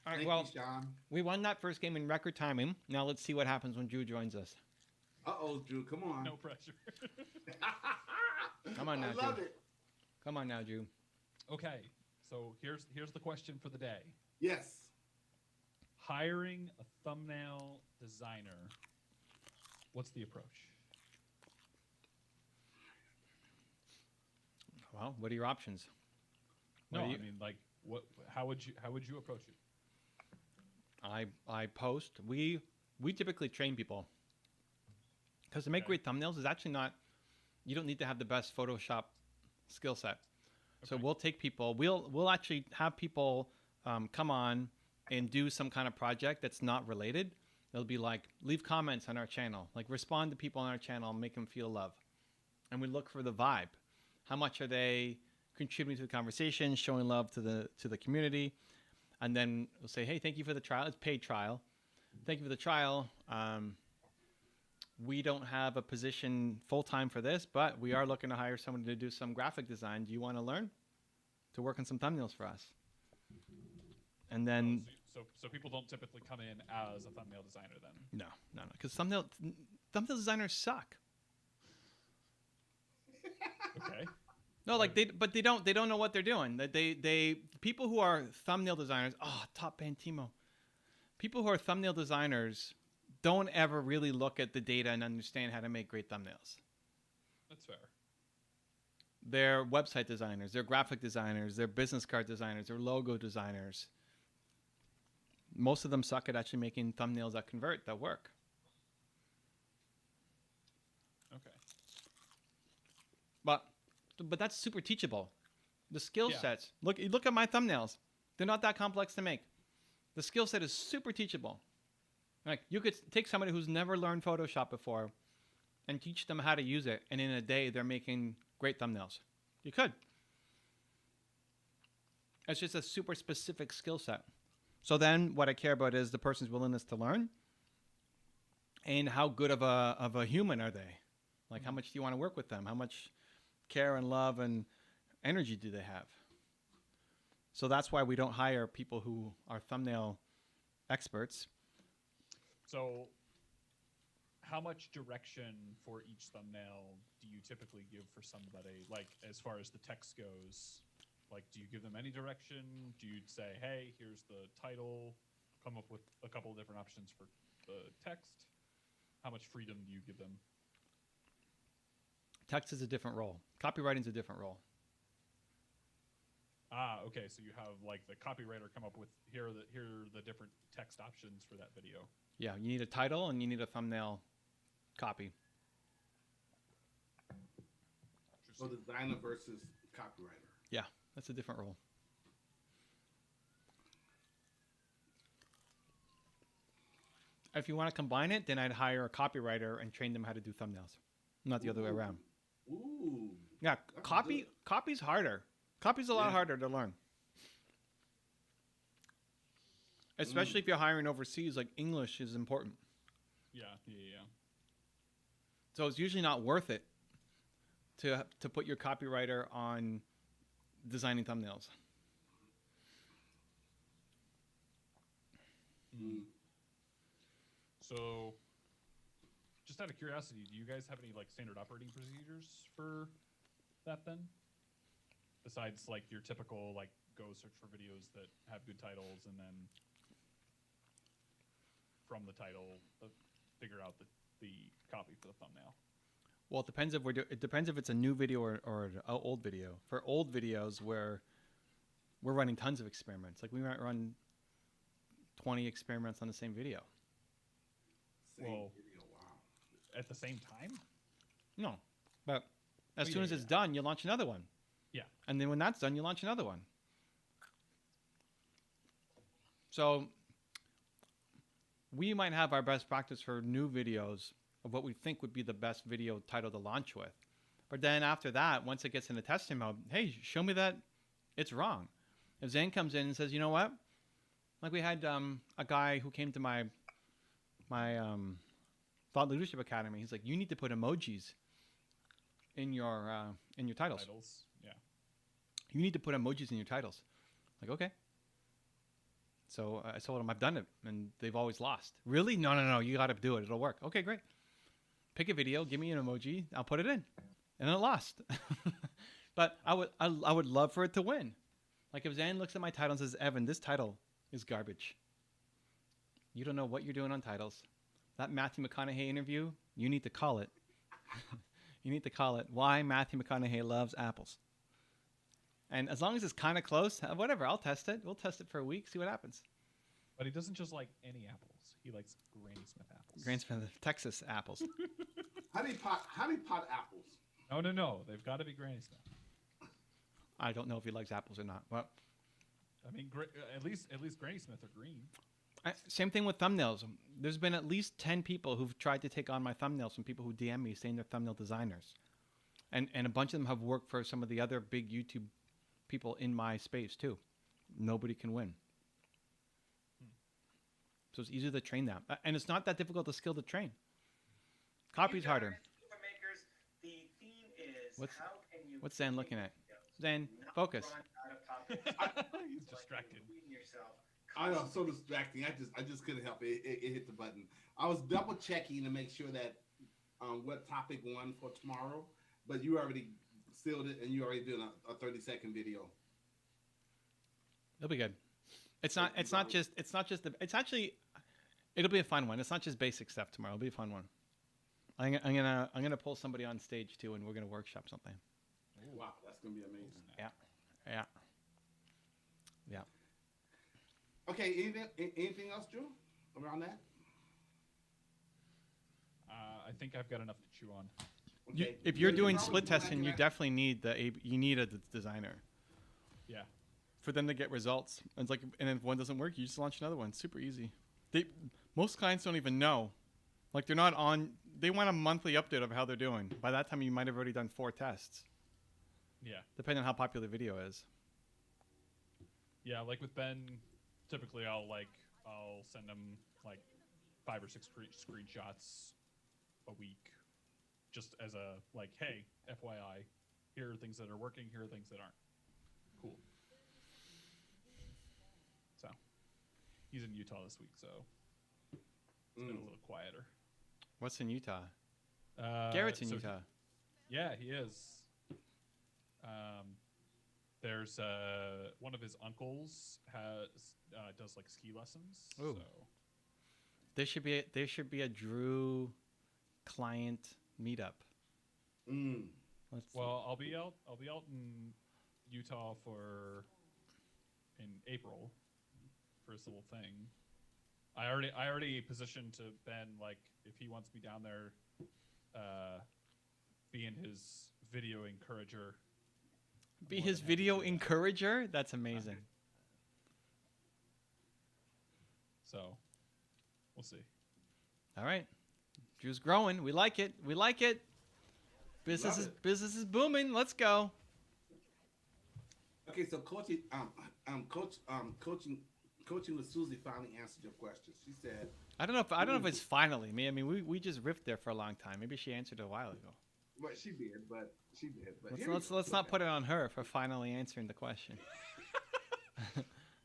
All right, Thank well, you, Sean. we won that first game in record timing. Now let's see what happens when Drew joins us. Uh-oh, Drew, come on. No pressure. Come on now, I love Drew. it. Come on now, Drew. Okay, so here's the question for the day. Yes. Hiring a thumbnail designer. What's the approach? Well, what are your options? No, What do I you- mean, like, what? How would you approach it? I post. We typically train people because to make Okay. great thumbnails is actually not. You don't need to have the best Photoshop skill set. So Okay. we'll take people. We'll actually have people come on and do some kind of project that's not related. It'll be like leave comments on our channel, like respond to people on our channel, make them feel love, and we look for the vibe. How much are they contributing to the conversation, showing love to the community? And then we'll say, hey, thank you for the trial. It's paid trial. Thank you for the trial. We don't have a position full-time for this, but we are looking to hire someone to do some graphic design. Do you want to learn to work on some thumbnails for us? And then, So people don't typically come in as a thumbnail designer then. no, because thumbnail designers suck. Okay. No, like they don't know what they're doing. They people who are thumbnail designers. Oh, top band Teemo. People who are thumbnail designers don't ever really look at the data and understand how to make great thumbnails. That's fair. They're website designers. They're graphic designers. They're business card designers. They're logo designers. Most of them suck at actually making thumbnails that convert, that work. Okay. But that's super teachable. The skill Yeah. sets. Look at my thumbnails. They're not that complex to make. The skill set is super teachable. Like you could take somebody who's never learned Photoshop before and teach them how to use it, and in a day they're making great thumbnails. You could. It's just a super specific skill set. So then what I care about is the person's willingness to learn and how good of a human are they? Like how much do you want to work with them? How much care and love and energy do they have? So that's why we don't hire people who are thumbnail experts. So how much direction for each thumbnail do you typically give for somebody? Like as far as the text goes, like do you give them any direction? Do you say, hey, here's the title, come up with a couple of different options for the text? How much freedom do you give them? Text is a different role. Copywriting is a different role. Ah, okay. So you have like the copywriter come up with here are the different text options for that video. Yeah, you need a title and you need a thumbnail copy. So designer versus copywriter. Yeah, that's a different role. If you want to combine it, then I'd hire a copywriter and train them how to do thumbnails, not the other way around. Ooh. Yeah, That's copy's harder. Copy's a lot Yeah. harder to learn. Especially if you're hiring overseas, like English is important. Yeah. So it's usually not worth it to put your copywriter on designing thumbnails. Mm. So, just out of curiosity, do you guys have any like standard operating procedures for that then? Besides like your typical like go search for videos that have good titles and then from the title figure out the copy for the thumbnail. Well, it depends if it depends if it's a new video or an old video. For old videos, where we're running tons of experiments, like we might run 20 experiments on the same video. Same Whoa. video. Wow. At the same time? No, but as Oh, soon yeah, as it's yeah. done, you launch another one. Yeah. And then when that's done, you launch another one. So we might have our best practice for new videos of what we think would be the best video title to launch with. But then after that, once it gets into testing mode, hey, show me that it's wrong. If Zane comes in and says, you know what? Like we had a guy who came to my Thought Leadership Academy. He's like, you need to put emojis in your titles. Yeah. You need to put emojis in your titles. Like, okay. So I told them I've done it, and they've always lost. Really? No. You got to do it. It'll work. Okay, great. Pick a video, give me an emoji, I'll put it in, and it lost. But I would love for it to win. Like if Zan looks at my title and says, Evan, this title is garbage. You don't know what you're doing on titles. That Matthew McConaughey interview, you need to call it. You need to call it Why Matthew McConaughey Loves Apples. And as long as it's kind of close, whatever, I'll test it. We'll test it for a week, see what happens. But he doesn't just like any apples. He likes Granny Smith apples. Granny Smith, Texas apples. Honey pot apples. No. They've got to be Granny Smith. I don't know if he likes apples or not. Well, I mean, at least Granny Smith are green. Same thing with thumbnails. There's been at least 10 people who've tried to take on my thumbnails from people who DM me saying they're thumbnail designers. And a bunch of them have worked for some of the other big YouTube people in my space too. Nobody can win. So it's easier to train them. And it's not that difficult a skill to train. Copy's harder. Makers, the theme is What's Zan looking at? Zan, focus. He's distracted. I know, so distracting. I just couldn't help it. It hit the button. I was double checking to make sure that what topic won for tomorrow, but you already sealed it and you already doing a 30-second video. It'll be good. It's actually it'll be a fun one. It's not just basic stuff tomorrow. It'll be a fun one. I'm gonna pull somebody on stage too, and we're gonna workshop something. Ooh, wow, that's gonna be amazing. Yeah. Okay, anything else, Drew, around that? I think I've got enough to chew on. Okay. If you're doing split testing, you definitely need a designer. Yeah. For them to get results. And it's like, and if one doesn't work, you just launch another one. Super easy. Most clients don't even know. Like they're not on. They want a monthly update of how they're doing. By that time, you might have already done 4 tests. Yeah. Depending on how popular the video is. Yeah, like with Ben, typically I'll send him like 5 or 6 screenshots a week, just as a like, hey, FYI, here are things that are working, here are things that aren't. Cool. So, he's in Utah this week, so it's been a little quieter. What's in Utah? Garrett's in Utah. Yeah, he is. There's one of his uncles does like ski lessons. Ooh. So. There should be a Drew client meetup. Well, I'll be out in Utah in April for this little thing. I already positioned to Ben, like, if he wants me down there, being his video encourager. Be his video encourager? That's amazing. So, we'll see. All right. Drew's growing. We like it. Business is booming. Let's go. Okay, so coaching with Susie finally answered your question. She said, I don't know if it's finally. I mean, we just riffed there for a long time. Maybe she answered it a while ago. Well, she did, but Let's not put it on her for finally answering the question.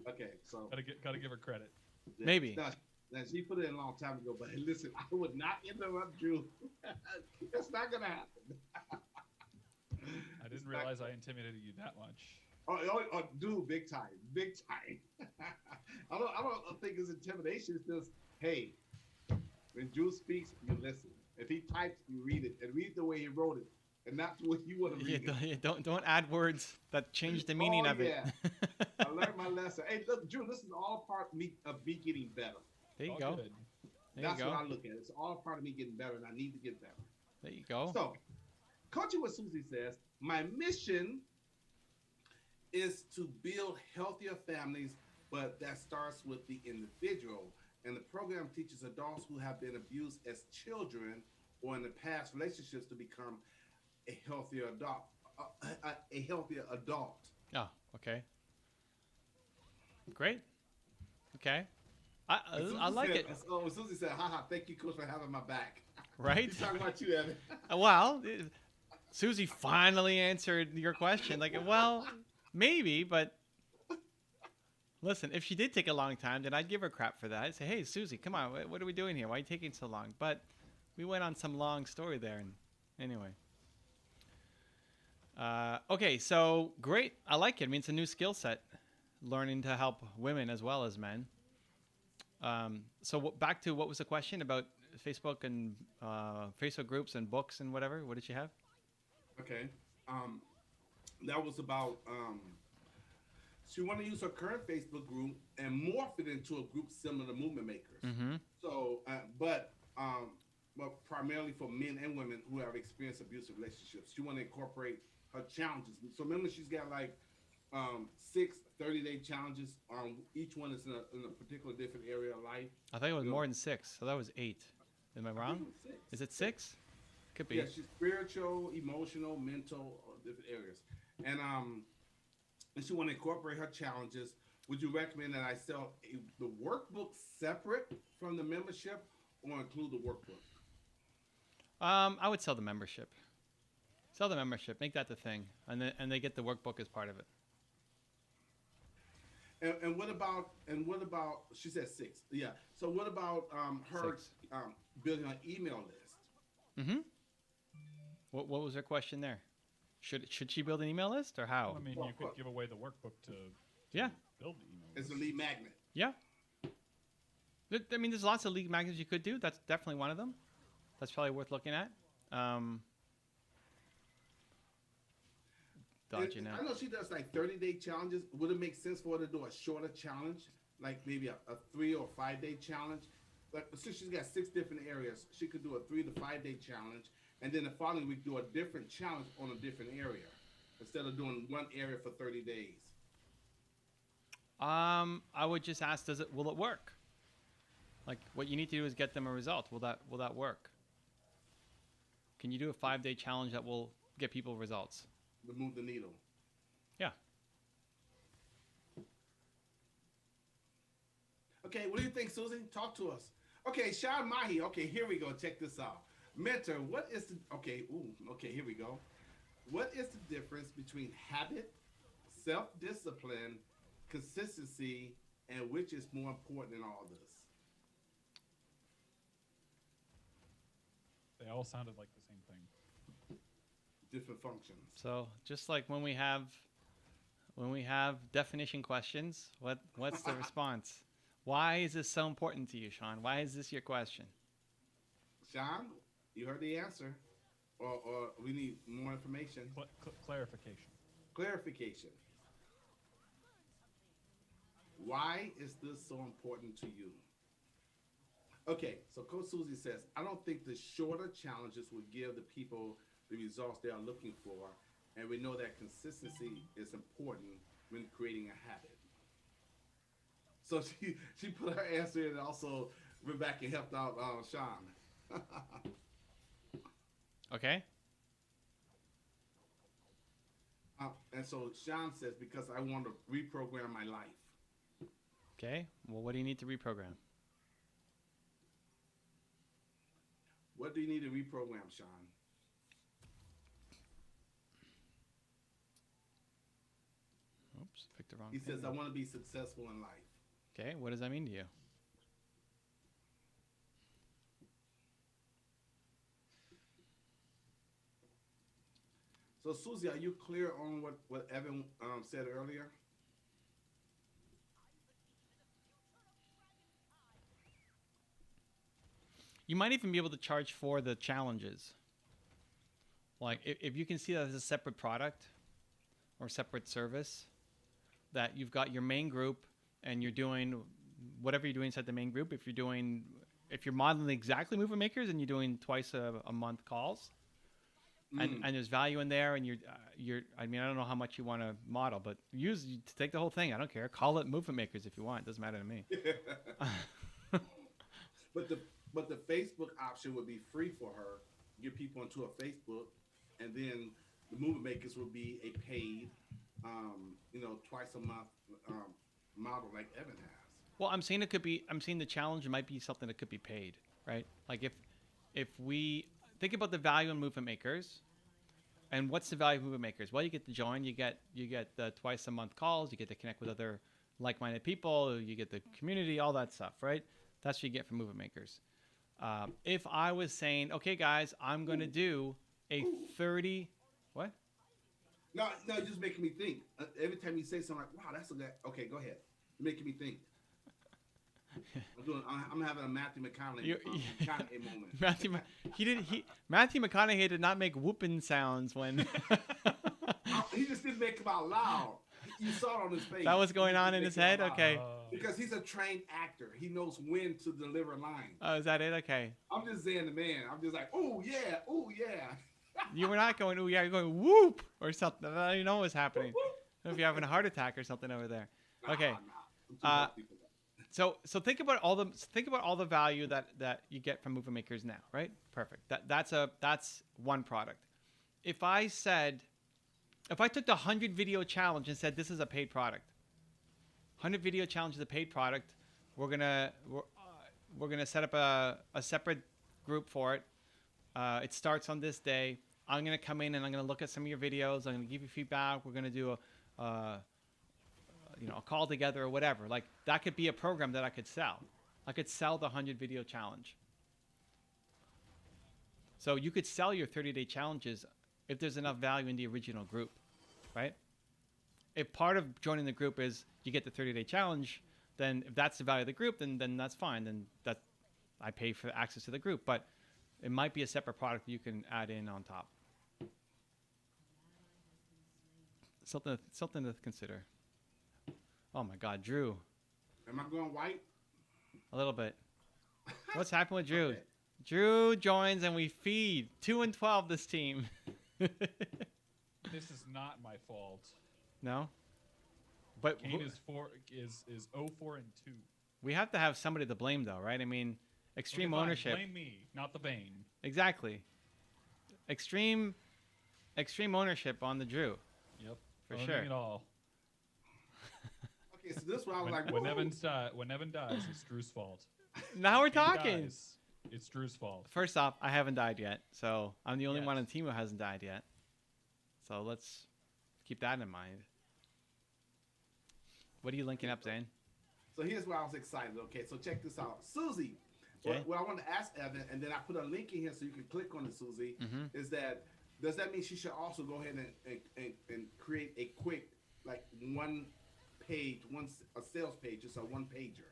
Okay, so gotta give her credit. Maybe. Now, she put it in a long time ago, but listen, I would not interrupt Drew. That's not gonna happen. I didn't realize I intimidated you that much. Oh, dude, big time. I don't think it's intimidation. It's just, hey, when Drew speaks, you listen. If he types, you read it, and read the way he wrote it, and not the way you want to read it. Don't add words that change the meaning of it. I learned my lesson. Hey, look, Drew, this is all part of me getting better. There you go. That's what I look at. It's all part of me getting better, and I need to get better. There you go. So, Coaching with Susie says, my mission is to build healthier families, but that starts with the individual. And the program teaches adults who have been abused as children or in the past relationships to become a healthier adult. Oh, okay. Great. Okay. I like it. Oh, Susie said, haha, thank you, Coach, for having my back. right? He's talking about you, Evan. Well, Susie finally answered your question. Like, well, maybe, but listen, if she did take a long time, then I'd give her crap for that. I'd say, hey, Susie, come on, what are we doing here? Why are you taking so long? But we went on some long story there, and anyway. Okay, so great. I like it. I mean, it's a new skill set, learning to help women as well as men. So back to what was the question about Facebook and Facebook groups and books and whatever? What did you have? Okay. That was about she wanted to use her current Facebook group and morph it into a group similar to Movement Makers. Mm-hmm. So, but primarily for men and women who have experienced abusive relationships. She want to incorporate her challenges. So remember, she's got like 6 30-day challenges. Each one is in a particular different area of life. I thought it was more than 6. So that was 8. Am I wrong? Is it 6? Could be. Yeah, she's spiritual, emotional, mental, different areas. And she want to incorporate her challenges. Would you recommend that I sell the workbook separate from the membership or include the workbook? I would sell the membership. Sell the membership. Make that the thing. And they get the workbook as part of it. And what about she said 6. Yeah. So what about her building an email list? Mm-hmm. What was her question there? Should she build an email list or how? I mean, you could give away the workbook to Yeah. build the email. It's a lead magnet. Yeah. I mean, there's lots of league magnets you could do. That's definitely one of them. That's probably worth looking at. Dodging out. I know she does like 30-day challenges. Would it make sense for her to do a shorter challenge, like maybe a 3 or 5-day challenge? Like since she's got 6 different areas, she could do a 3 to 5-day challenge, and then the following week do a different challenge on a different area instead of doing one area for 30 days. I would just ask, will it work? Like, what you need to do is get them a result. Will that work? Can you do a 5-day challenge that will get people results? To move the needle. Yeah. Okay, what do you think, Susan? Talk to us. Okay, Sean Mahi. Okay, here we go. Check this out. Mentor, what is the okay, here we go. What is the difference between habit, self-discipline, consistency, and which is more important in all this? They all sounded like the same thing. Different functions. So just like when we have definition questions, what's the response? Why is this so important to you, Sean? Why is this your question? Sean, you heard the answer, or we need more information. Clarification. Clarification. Why is this so important to you? Okay, so Coach Susie says, I don't think the shorter challenges would give the people the results they are looking for, and we know that consistency is important when creating a habit. So she put her answer in, and also Rebecca helped out Sean. Okay. And so Sean says, because I want to reprogram my life. Okay. Well, what do you need to reprogram? What do you need to reprogram, Sean? Oops, picked the wrong He thing. says, I want to be successful in life. Okay, what does that mean to you? So, Susie, are you clear on what Evan said earlier? You might even be able to charge for the challenges. Like, if you can see that as a separate product or separate service, that you've got your main group and you're doing whatever you're doing inside the main group. If you're modeling exactly Movement Makers and you're doing twice a month calls, and there's value in there, and I mean, I don't know how much you want to model, but take the whole thing. I don't care. Call it Movement Makers if you want. It doesn't matter to me. But the Facebook option would be free for her. Get people into a Facebook, and then the Movement Makers would be a paid, twice a month model like Evan has. Well, I'm saying the challenge might be something that could be paid, right? Like if we think about the value in movement makers, and what's the value of movement makers? Well, you get to join, you get the twice a month calls, you get to connect with other like-minded people, you get the community, all that stuff, right? That's what you get from movement makers. If I was saying, okay, guys, I'm going to do a 30, what? No, you're just making me think. Every time you say something like, wow, that's a good, okay, go ahead. You're making me think. I'm having a Matthew McConaughey moment. Matthew McConaughey did not make whooping sounds when He just didn't make them out loud. You saw it on his face. that was going on in his head. Okay. Because he's a trained actor. He knows when to deliver lines. Oh, is that it? Okay. I'm just saying the man. I'm just like, oh yeah, oh yeah. You were not going, oh yeah, you're going whoop or something. I don't even know what's happening. I don't know if you're having a heart attack or something over there. Okay. So think about all the value that you get from movement makers now, right? Perfect. That's one product. If I took the 100 video challenge and said this is a paid product, 100 video challenge is a paid product, we're gonna set up a separate group for it. It starts on this day. I'm gonna come in and I'm gonna look at some of your videos. I'm gonna give you feedback. We're gonna do a call together or whatever. Like that could be a program that I could sell. I could sell the 100 video challenge. So you could sell your 30-day challenges if there's enough value in the original group, right? If part of joining the group is you get the 30-day challenge, then if that's the value of the group, then that's fine. Then I pay for access to the group, but it might be a separate product you can add in on top. Something to consider. Oh my God, Drew. Am I going white? A little bit. What's happened with Drew? Okay. Drew joins and we feed 2-12 this team. This is not my fault. No, but Kane is 0-4-2. we have to have somebody to blame, though, right? I mean, extreme Okay, fine. ownership. Blame me, not the Bane. Exactly. Extreme ownership on the Drew. Yep. For Owning sure. it all. Okay, so this one I was like, When whoa. Evan dies, it's Drew's fault. Now we're If he talking. dies, it's Drew's fault. First off, I haven't died yet, so I'm the only Yes. one on Teemo who hasn't died yet. So let's keep that in mind. What are you linking up, Zane? So here's where I was excited. Okay, so check this out. Susie, Okay. what I wanted to ask Evan, and then I put a link in here so you can click on it, Susie, Mhm. is that does that mean she should also go ahead and create a quick, like one page, a sales page, just a one pager,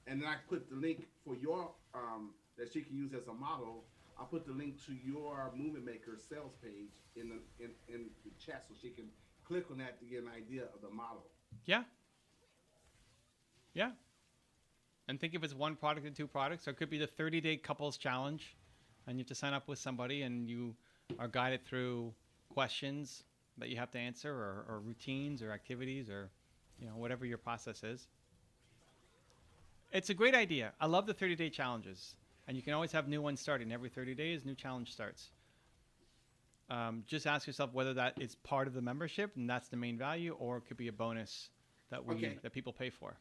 and then I put the link for your that she can use as a model. I'll put the link to your movement maker sales page in the chat so she can click on that to get an idea of the model. Yeah. Yeah. And think if it's one product and two products, or it could be the 30-day couples challenge, and you have to sign up with somebody, and you are guided through questions that you have to answer, or routines, or activities, or whatever your process is. It's a great idea. I love the 30-day challenges, and you can always have new ones starting every 30 days. New challenge starts. Just ask yourself whether that is part of the membership, and that's the main value, or it could be a bonus that that people pay for.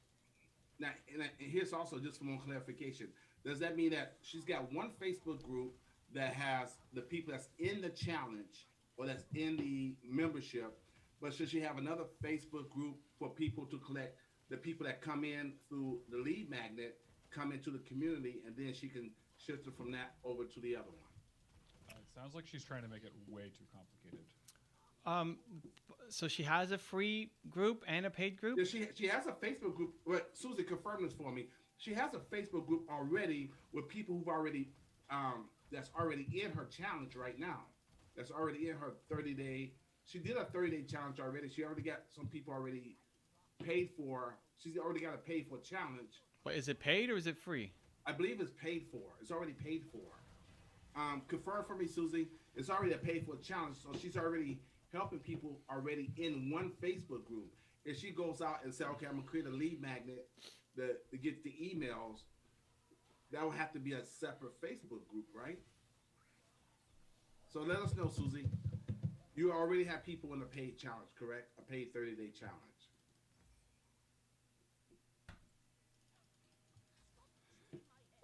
Now, and here's also just for more clarification. Does that mean that she's got one Facebook group that has the people that's in the challenge or that's in the membership, but should she have another Facebook group for people to collect the people that come in through the lead magnet, come into the community, and then she can shift it from that over to the other one? It sounds like she's trying to make it way too complicated. So she has a free group and a paid group? Yeah, she has a Facebook group. Well, Susie, confirm this for me. She has a Facebook group already with people who've already that's already in her challenge right now. That's already in her 30-day. She did a 30-day challenge already. She already got some people already paid for. She's already got a paid for challenge. But is it paid or is it free? I believe it's paid for. It's already paid for. Confirm for me, Susie. It's already a paid for challenge, so she's already helping people already in one Facebook group. If she goes out and says, okay, I'm gonna create a lead magnet to get the emails, that would have to be a separate Facebook group, right? So let us know, Susie. You already have people in a paid challenge, correct? A paid 30-day challenge.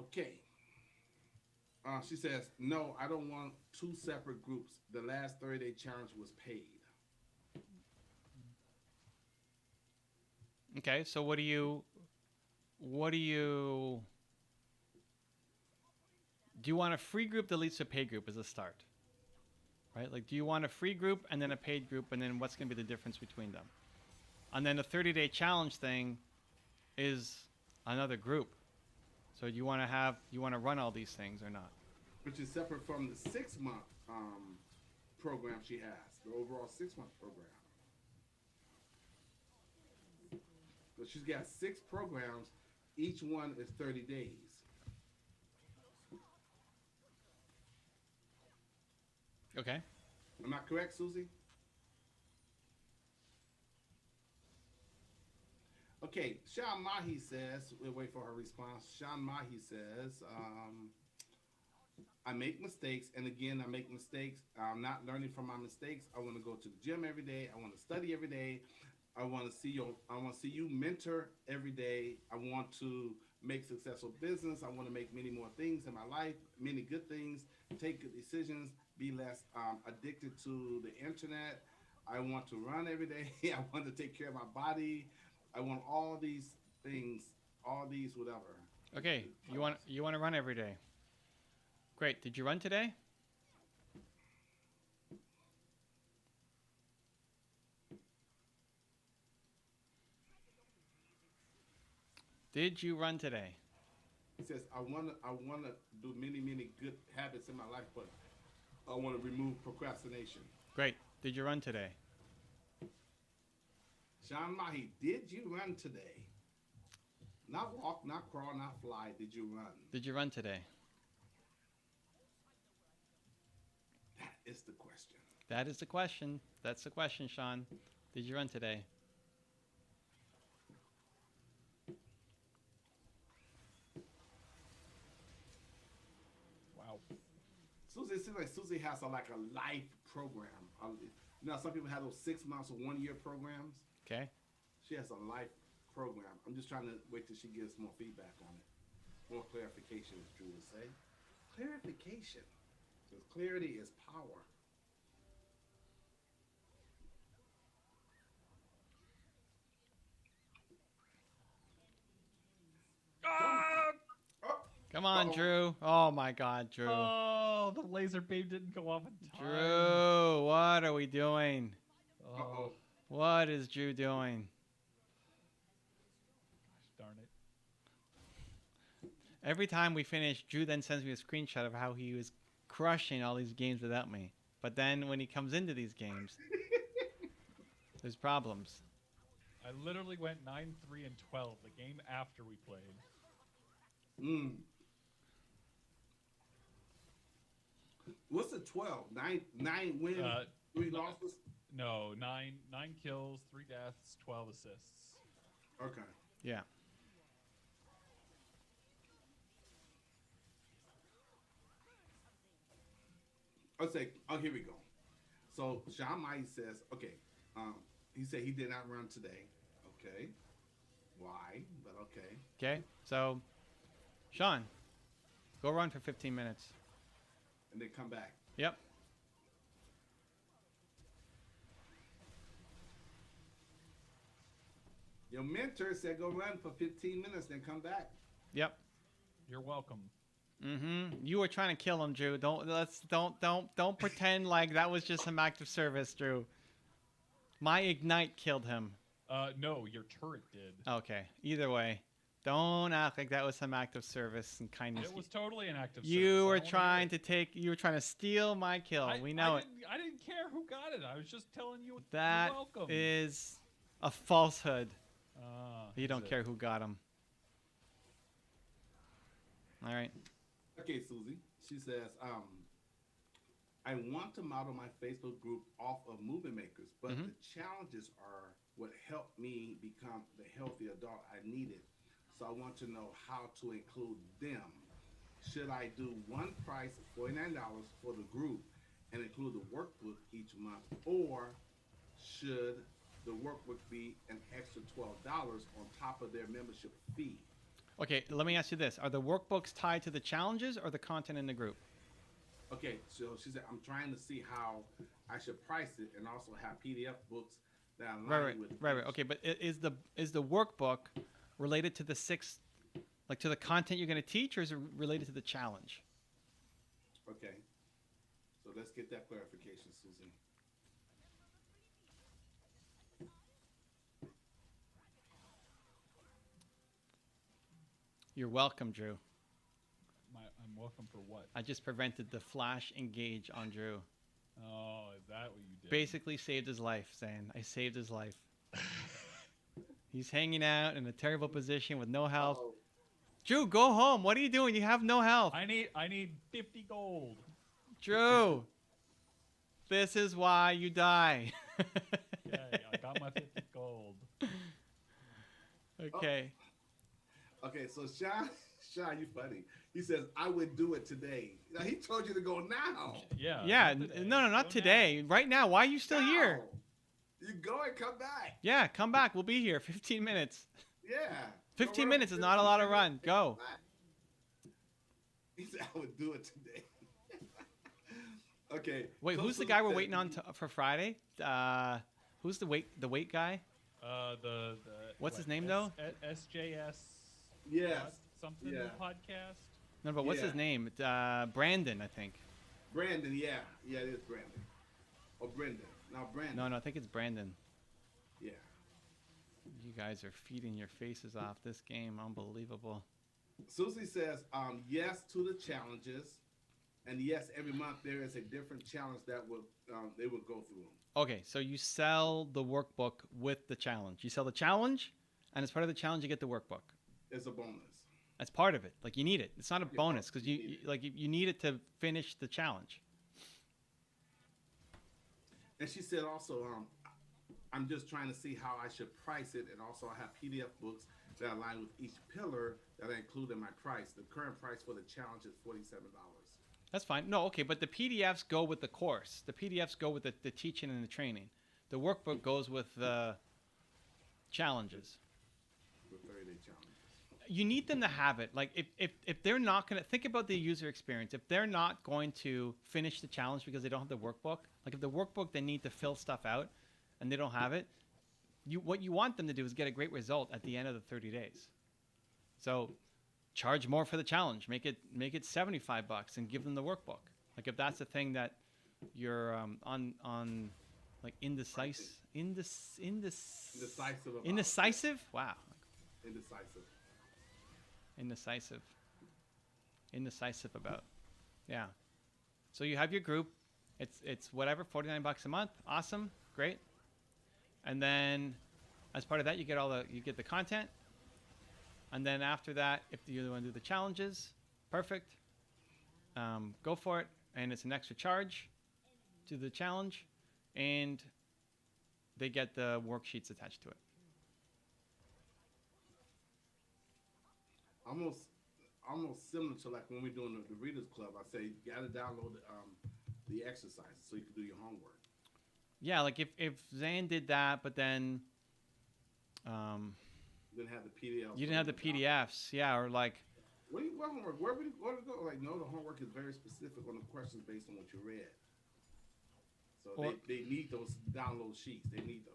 Okay. She says, no, I don't want two separate groups. The last 30-day challenge was paid. Okay, so what do you do you want a free group that leads to a paid group as a start? Right? Like, do you want a free group and then a paid group, and then what's going to be the difference between them? And then the 30-day challenge thing is another group. So you want to run all these things or not? Which is separate from the 6-month program she has, the overall 6-month program. So she's got 6 programs. Each one is 30 days. Okay. Am I correct, Susie? Okay, Sean Mahi says, we'll wait for her response. Sean Mahi says, I make mistakes, and again, I make mistakes. I'm not learning from my mistakes. I want to go to the gym every day. I want to study every day. I want to see you mentor every day. I want to make successful business. I want to make many more things in my life, many good things, take good decisions, be less addicted to the internet. I want to run every day. I want to take care of my body. I want all these things, all these whatever. Okay, you want to run every day. Great. Did you run today? Did you run today? He says, I wanna do many good habits in my life, but I want to remove procrastination. Great. Did you run today? Sean Mahi, did you run today? Not walk, not crawl, not fly. Did you run? Did you run today? That is the question. That is the question. That's the question, Sean. Did you run today? Wow. Susie, it seems like Susie has a life program. You know, some people have those 6 months or 1 year programs. Okay. She has a life program. I'm just trying to wait till she gives more feedback on it. More clarification, as Drew would say. Clarification. Because clarity is power. Oh, Come on, Uh-oh. Drew. Oh my God, Drew. Oh, the laser beam didn't go off in time. Drew, what are we doing? Oh, Uh-oh. What is Drew doing? darn it. Every time we finish, Drew then sends me a screenshot of how he was crushing all these games without me. But then when he comes into these games, there's problems. I literally went 9, 3, and 12 the game after we played. What's the 12? Nine wins, 3 losses? No, 9 kills, 3 deaths, 12 assists. Okay. Yeah. I'll say, oh, here we go. So Sean Mai says, okay, he said he did not run today. Okay. Why? But okay. Okay. So, Sean, go run for 15 minutes. And then come back. Yep. Your mentor said go run for 15 minutes, then come back. Yep. You're welcome. Mm-hmm. You were trying to kill him, Drew. Don't pretend like that was just some act of service, Drew. My ignite killed him. No, your turret did. Okay. Either way, don't act like that was some act of service and kindness. It was totally an act of service. You were I trying wanna to trying to steal my kill. hear it. We know it. I didn't care who got it. I was just telling you. That you're welcome. is a falsehood. You is don't it? care who got him. All right. Okay, Susie. She says, I want to model my Facebook group off of movement makers, but the challenges are what helped me become the healthy adult I needed. So I want to know how to include them. Should I do one price, $49 for the group, and include the workbook each month, or should the workbook be an extra $12 on top of their membership fee? Okay, let me ask you this: are the workbooks tied to the challenges or the content in the group? Okay, so she said, I'm trying to see how I should price it and also have PDF books that align Right. with each. Okay, but is the workbook related to the six, like to the content you're going to teach, or is it related to the challenge? Okay, so let's get that clarification, Susan. You're welcome, Drew. I'm welcome for what? I just prevented the flash engage on Drew. Oh, is that what you did? Basically saved his life, Zane. I saved his life. He's hanging out in a terrible position with no health. Oh, Drew, go home. What are you doing? You have no health. I need 50 gold. Drew, this is why you die. Yeah, I got my 50 gold. Okay. okay, so Sean, you funny. He says, I would do it today. Now, he told you to go now. Yeah. Yeah, not today. no, not Go today. Right now. Why are you still here? Now. You go and come back. Yeah, come back. We'll be here. 15 minutes. Yeah. 15 Go minutes is run not a lot of 15 run. minutes. Go. He said, I would do it today. Okay. Wait, so who's the Susan guy we're said waiting on for Friday? Who's the weight guy? The What's his name, though? SJS. Yes. Something Yeah. podcast. No, but what's Yeah. his name? Brandon, I think. Brandon, yeah. Yeah, it is Brandon. Or Brendan. No, Brandon. No, I think it's Brandon. Yeah. You guys are feeding your faces off this game. Unbelievable. Susie says, yes to the challenges. And yes, every month there is a different challenge that they will go through. Okay, so you sell the workbook with the challenge. You sell the challenge, and as part of the challenge, you get the workbook. It's a bonus. That's part of it. Like, you need it. It's not a Yeah, bonus because you you need it. like you need it to finish the challenge. And she said also, I'm just trying to see how I should price it, and also I have PDF books that align with each pillar that I include in my price. The current price for the challenge is $47. That's fine. No, okay, but the PDFs go with the course. The PDFs go with the teaching and the training. The workbook goes with the challenges. With 30-day challenges. You need them to have it. Like, if they're not going to think about the user experience, if they're not going to finish the challenge because they don't have the workbook, like if the workbook they need to fill stuff out and they don't have it, what you want them to do is get a great result at the end of the 30 days. So charge more for the challenge. Make it $75 and give them the workbook. Like, if that's the thing that you're on like indecisive. Indecisive about. Indecisive? Wow. Indecisive. Indecisive about. Yeah. So you have your group. It's whatever, $49 a month. Awesome. Great. And then as part of that, you get the content. And then after that, if you want to do the challenges, perfect. Go for it. And it's an extra charge to the challenge. And they get the worksheets attached to it. Almost similar to like when we're doing the Readers Club. I say you got to download the exercises so you can do your homework. Yeah, like if Zane did that, but then Didn't have the PDF. you didn't have the PDFs, yeah, or like, What homework? Where would it go? Like, no, the homework is very specific on the questions based on what you read. So Or- they need those download sheets. They need those.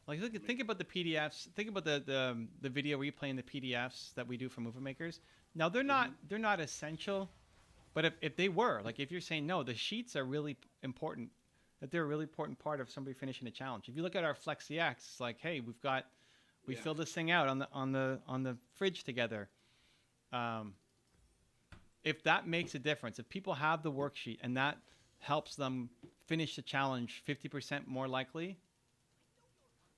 like think about the PDFs. Think about the video replay and the PDFs that we do for movie makers. Now they're not essential, but if they were, like if you're saying no, the sheets are really important. That they're a really important part of somebody finishing a challenge. If you look at our FlexiX, it's like, hey, we filled this thing out on the fridge together. If that makes a difference, if people have the worksheet and that helps them finish the challenge 50% more likely,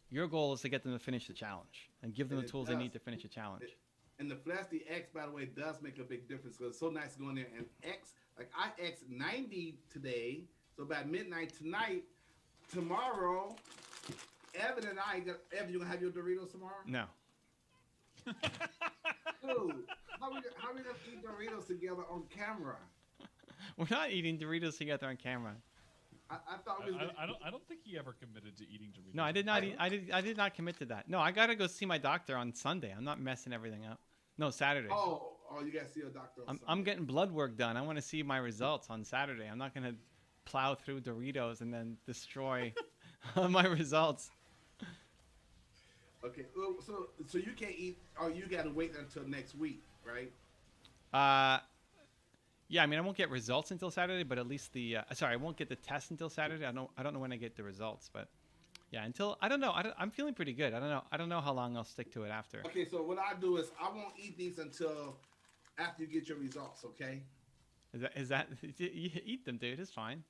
your goal is to get them to finish the challenge and give them And the it tools they does. need to finish the challenge. And the Flashy X, by the way, does make a big difference because it's so nice to go in there and X. Like I X 90 today, so by midnight tonight, tomorrow, Evan and Evan, you gonna have your Doritos tomorrow? No. Dude, how we gonna eat Doritos together on camera? We're not eating Doritos together on camera. I thought we was. I don't think he ever committed to eating Doritos. No, I did not. I did not commit to that. No, I gotta go see my doctor on Sunday. I'm not messing everything up. No, Saturday. Oh, you gotta see a doctor on I'm Sunday. getting blood work done. I want to see my results on Saturday. I'm not gonna plow through Doritos and then destroy my results. Okay, so you can't eat, or you gotta wait until next week, right? Uh, yeah. I mean, I won't get results until Saturday, but at least the sorry, I won't get the test until Saturday. I don't know when I get the results, but yeah, until I don't know. I'm feeling pretty good. I don't know how long I'll stick to it after. Okay, so what I do is I won't eat these until after you get your results. Okay. Is that you eat them, dude? It's fine.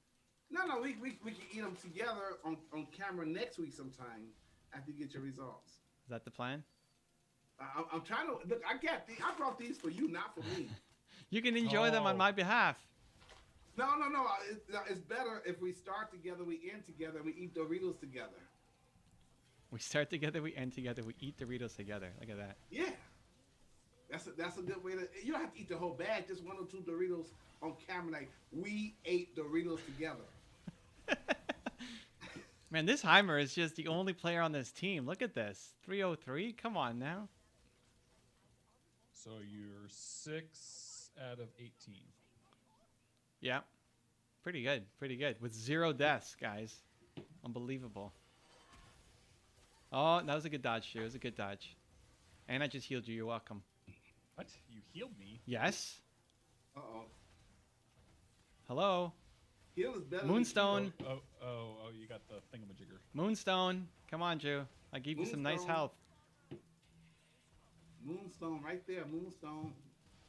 No, we can eat them together on camera next week sometime after you get your results. Is that the plan? I'm trying to look. I brought these for you, not for me. You can enjoy them on Oh. my behalf. No. It's better if we start together, we end together, and we eat Doritos together. We start together, we end together, we eat Doritos together. Look at that. Yeah, that's a good way to. You don't have to eat the whole bag. Just 1 or 2 Doritos on camera, like we ate Doritos together. Man, this Heimer is just the only player on this team. Look at this. 303? Come on now. So you're 6 out of 18. Yeah. Pretty good. Pretty good. With 0 deaths, guys. Unbelievable. Oh, that was a good dodge, too. It was a good dodge. And I just healed you. You're welcome. What? You healed me? Yes? Uh-oh. Hello? Heal is better. Moonstone. Oh, you got the thingamajigger. Moonstone. Come on, Drew. I gave you some nice Moonstone. health. Moonstone right there. Moonstone.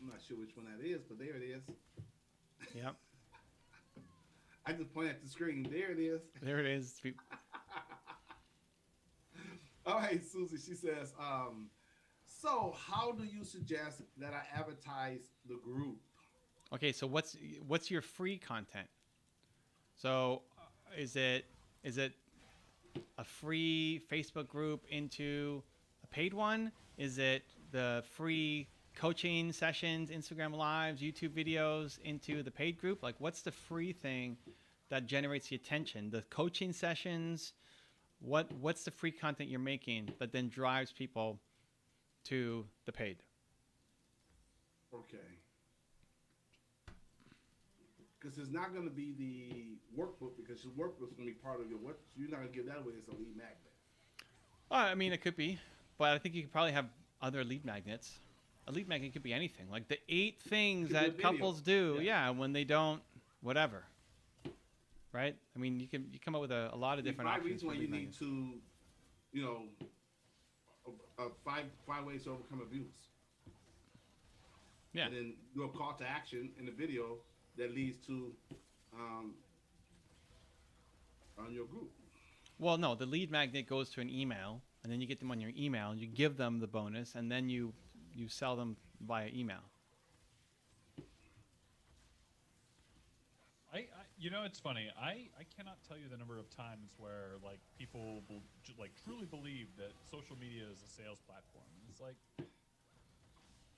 I'm not sure which one that is, but there it is. Yep. I just point at the screen. There it is. There it is. All right, Susie. She says, so how do you suggest that I advertise the group? Okay, so what's your free content? So is it a free Facebook group into a paid one? Is it the free coaching sessions, Instagram lives, YouTube videos into the paid group? Like, what's the free thing that generates the attention? The coaching sessions, what's the free content you're making that then drives people to the paid? Okay. Because it's not going to be the workbook, because your workbook's going to be part of your work. So you're not going to give that away as a lead magnet. I mean, it could be, but I think you could probably have other lead magnets. A lead magnet could be anything, like the 8 things Could be a that video. couples do. Yeah. Yeah, when they don't, whatever. Right? I mean, you come up with a lot of different 5 options. reasons for why you lead need magnets. to, you know, five ways to overcome abuse. Yeah. And then do a call to action in the video that leads to on your group. Well, no, the lead magnet goes to an email, and then you get them on your email, and you give them the bonus, and then you sell them via email. You know, it's funny. I cannot tell you the number of times where like people will like truly believe that social media is a sales platform. It's like, I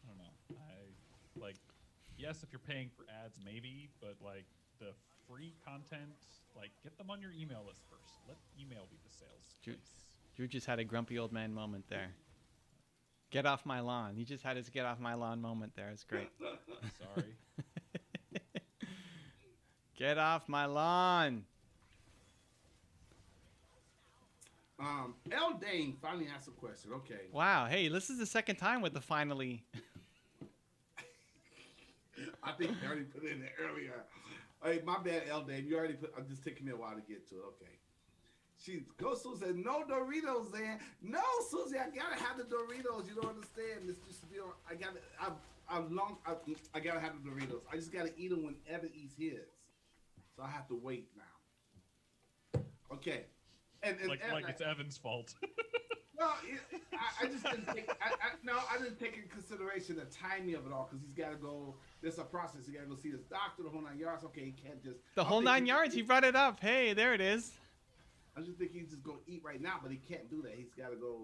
don't know. Like, yes, if you're paying for ads, maybe, but like the free content, like get them on your email list first. Let email be the sales Drew- place. Drew just had a grumpy old man moment there. Get off my lawn. He just had his get off my lawn moment there. It's great. Sorry. Get off my lawn. L. Dane finally asked a question. Okay. Wow. Hey, this is the second time with the finally. I think you already put it in there earlier. Hey, my bad, L. Dane. You already put. I'm just taking me a while to get to it. Okay. Susie said, no Doritos, then. No, Susie, I gotta have the Doritos. You don't understand. This just be on. I gotta have the Doritos. I just gotta eat them when Evan eats his. So I have to wait now. Okay. And like it's Evan's fault. well, I just didn't take. I didn't take into consideration the timing of it all because he's got to go. There's a process. He got to go see his doctor. The whole 9 yards. Okay, he can't just. The whole 9 yards. He brought it up. Hey, there it is. I just think he's just gonna eat right now, but he can't do that. He's got to go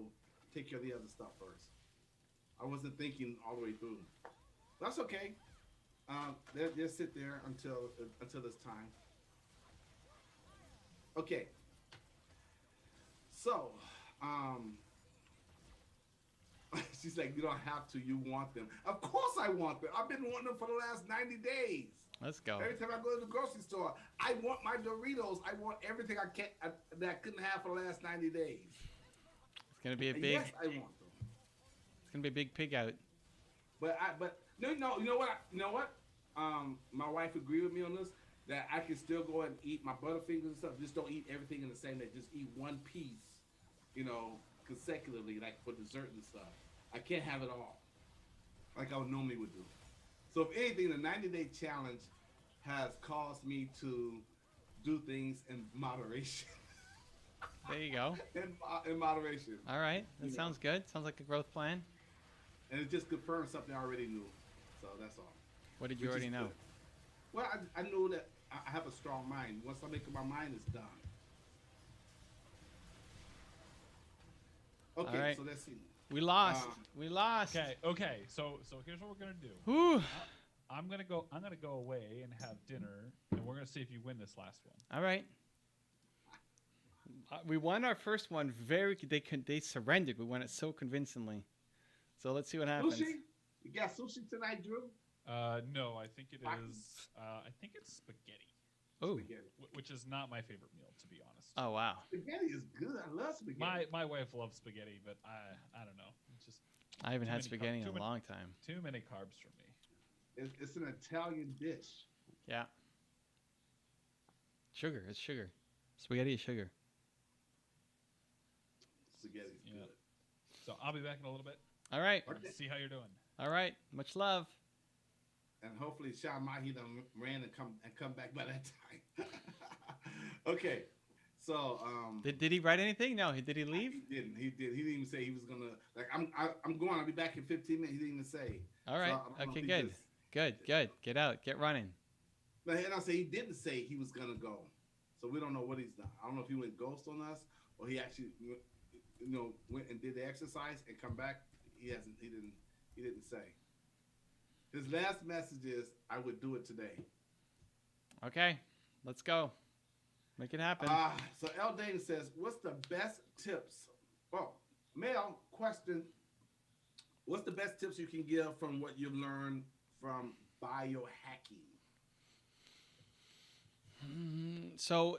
take care of the other stuff first. I wasn't thinking all the way through. That's okay. They'll sit there until it's time. Okay. So, She's like, you don't have to. You want them. Of course I want them. I've been wanting them for the last 90 days. Let's go. Every time I go to the grocery store, I want my Doritos. I want everything that I couldn't have for the last 90 days. It's gonna be a And big. yes, I want them. It's gonna be a big pig out. But no, you know what? My wife agreed with me on this. That I can still go and eat my Butterfingers and stuff. Just don't eat everything in the same day. Just eat one piece, consecutively, like for dessert and stuff. I can't have it all, like I normally would do. So if anything, the 90-day challenge has caused me to do things in moderation. There you go. in moderation. All right, that sounds good. Sounds like a growth plan. And it just confirms something I already knew. So that's all. What did you already know? Well, I knew that I have a strong mind. Once I make up my mind, it's done. Okay, All right. so let's see. We lost. We lost. Okay. So here's what we're gonna do. Whew. I'm gonna go away and have dinner, and we're gonna see if you win this last one. All right. We won our first one. They surrendered. We won it so convincingly. So let's see what happens. Sushi? You got sushi tonight, Drew? No, I think it is. I think it's spaghetti, Oh. Spaghetti. which is not my favorite meal, to be honest. Oh wow. Spaghetti is good. I love spaghetti. My wife loves spaghetti, but I don't know. It's just I haven't Too had many spaghetti in too a many- long time. too many carbs for me. It's an Italian dish. Yeah. Sugar. It's sugar. Spaghetti is sugar. Spaghetti's Yeah. good. So I'll be back in a little bit. All right. Okay. See how you're doing. All right. Much love. And hopefully Sean Mahi done ran and come back by that time. Okay. So Did he write anything? No. Did he leave? He didn't. He didn't even say he was gonna I'm going, I'll be back in 15 minutes. He didn't even say. All right. So, I don't know Okay. if he Good. just- Good. Get out. Get running. But and I say he didn't say he was gonna go. So we don't know what he's done. I don't know if he went ghost on us or he actually went and did the exercise and come back. He didn't say. His last message is, I would do it today. Okay. Let's go. Make it happen. So L. Dane says, what's the best tips? Well, Mel, question. What's the best tips you can give from what you've learned from biohacking? So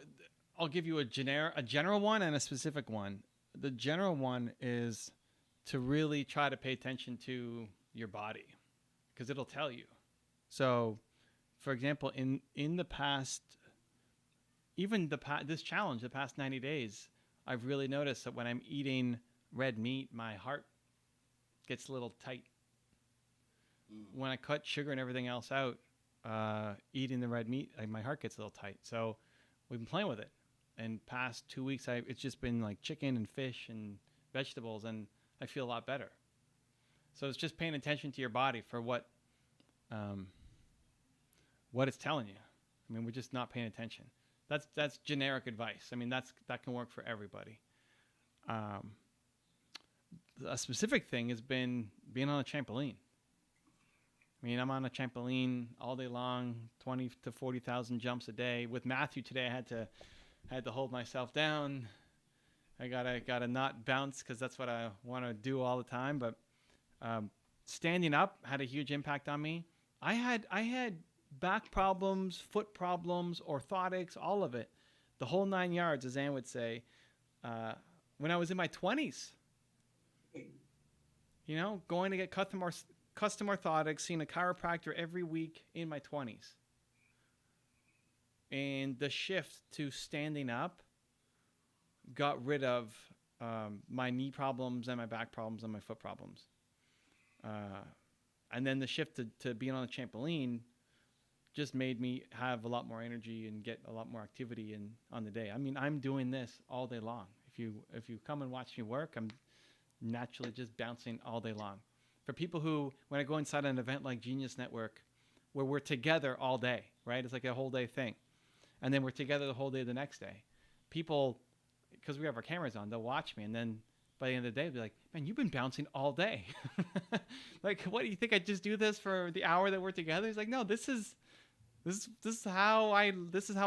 I'll give you a general one and a specific one. The general one is to really try to pay attention to your body because it'll tell you. So, for example, in the past, even this challenge, the past 90 days, I've really noticed that when I'm eating red meat, my heart gets a little tight. When I cut sugar and everything else out, eating the red meat, my heart gets a little tight. So we've been playing with it. And past 2 weeks, it's just been like chicken and fish and vegetables, and I feel a lot better. So it's just paying attention to your body for what it's telling you. I mean, we're just not paying attention. That's generic advice. I mean, that can work for everybody. A specific thing has been being on a trampoline. I mean, I'm on a trampoline all day long, 20 to 40,000 jumps a day. With Matthew today, I had to hold myself down. I gotta not bounce because that's what I want to do all the time. But standing up had a huge impact on me. I had back problems, foot problems, orthotics, all of it, the whole 9 yards, as Ann would say, when I was in my 20s. You know, going to get custom orthotics, seeing a chiropractor every week in my 20s. And the shift to standing up got rid of my knee problems and my back problems and my foot problems. And then the shift to being on the trampoline just made me have a lot more energy and get a lot more activity on the day. I mean, I'm doing this all day long. If you come and watch me work, I'm naturally just bouncing all day long. For people who, when I go inside an event like Genius Network, where we're together all day, right? It's like a whole day thing. And then we're together the whole day the next day. People, because we have our cameras on, they'll watch me. And then by the end of the day, they'll be like, man, you've been bouncing all day. Like, what do you think? I just do this for the hour that we're together? He's like, no, this is how I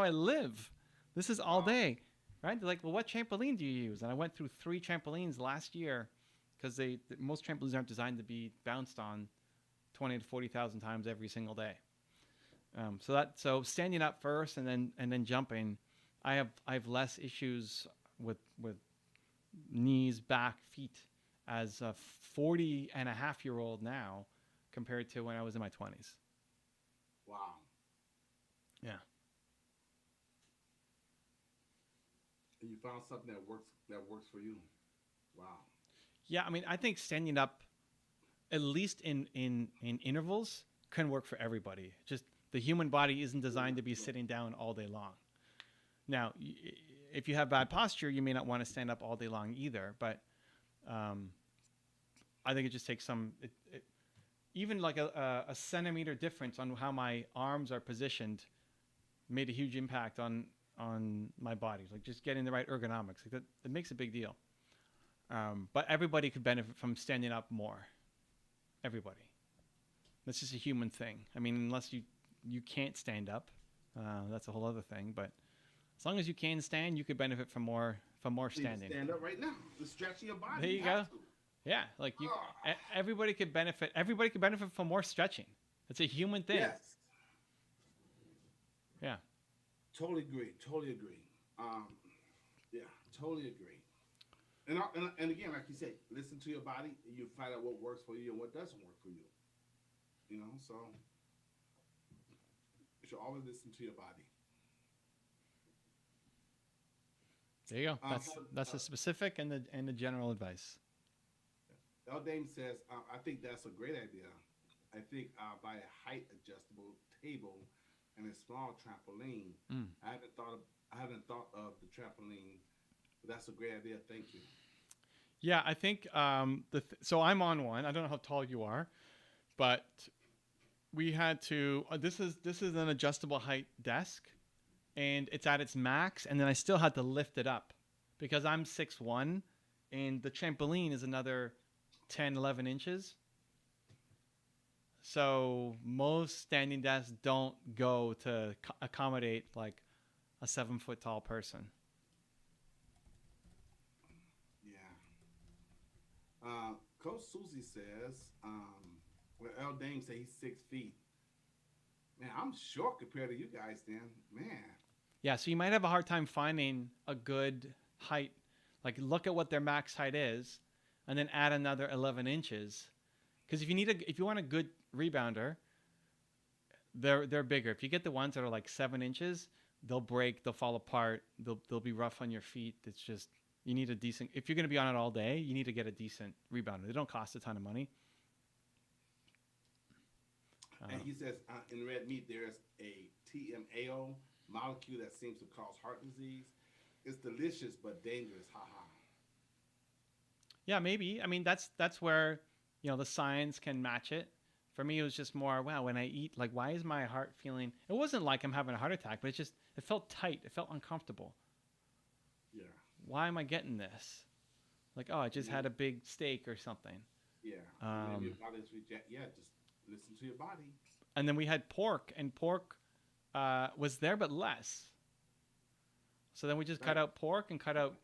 live. This is all day, right? They're like, well, what trampoline do you use? And I went through 3 trampolines last year because most trampolines aren't designed to be bounced on 20 to 40,000 times every single day. So standing up first and then jumping, I have less issues with knees, back, feet as a 40-and-a-half-year-old now compared to when I was in my 20s. Wow. Yeah. And you found something that works for you. Wow. Yeah, I mean, I think standing up, at least in intervals, can work for everybody. Just the human body isn't designed to be sitting down all day long. Now, if you have bad posture, you may not want to stand up all day long either. But I think it just takes some, even like a centimeter difference on how my arms are positioned made a huge impact on my body. Like just getting the right ergonomics, like that, it makes a big deal. But everybody could benefit from standing up more. Everybody. That's just a human thing. I mean, unless you can't stand up, that's a whole other thing. But as long as you can stand, you could benefit from more standing. Stand up right now. Just stretching your body. There you go. Yeah, like everybody could benefit. Everybody could benefit from more stretching. It's a human thing. Yes. Yeah. Totally agree. Yeah, totally agree. And again, like you said, listen to your body. And you find out what works for you and what doesn't work for you. You know, so you should always listen to your body. There you go. That's the specific and the general advice. El Dame says, I think that's a great idea. I think buy a height adjustable table and a small trampoline. I haven't thought of the trampoline, but that's a great idea. Thank you. Yeah, I think so I'm on one. I don't know how tall you are, but we had to. This is an adjustable height desk, and it's at its max. And then I still had to lift it up because I'm 6'1", and the trampoline is another 10, 11 inches. So most standing desks don't go to accommodate like a 7-foot tall person. Yeah. Coach Susie says, well, El Dame say he's 6 feet. Man, I'm short compared to you guys then. Man. Yeah, so you might have a hard time finding a good height. Like look at what their max height is and then add another 11 inches. Because if you want a good rebounder, they're bigger. If you get the ones that are like 7 inches, they'll break, they'll fall apart, they'll be rough on your feet. It's just you need a decent. If you're going to be on it all day, you need to get a decent rebounder. They don't cost a ton of money. And he says in red meat there's a TMAO molecule that seems to cause heart disease. It's delicious but dangerous. Haha. Yeah, maybe. I mean, that's where the science can match it. For me, it was just more, wow, when I eat, like, why is my heart feeling? It wasn't like I'm having a heart attack, but it felt tight. It felt uncomfortable. Yeah. Why am I getting this? Like, oh, I just had a big steak or something. Yeah. Maybe your body's just listen to your body. And then we had pork, and pork was there, but less. So then we just cut out pork and cut out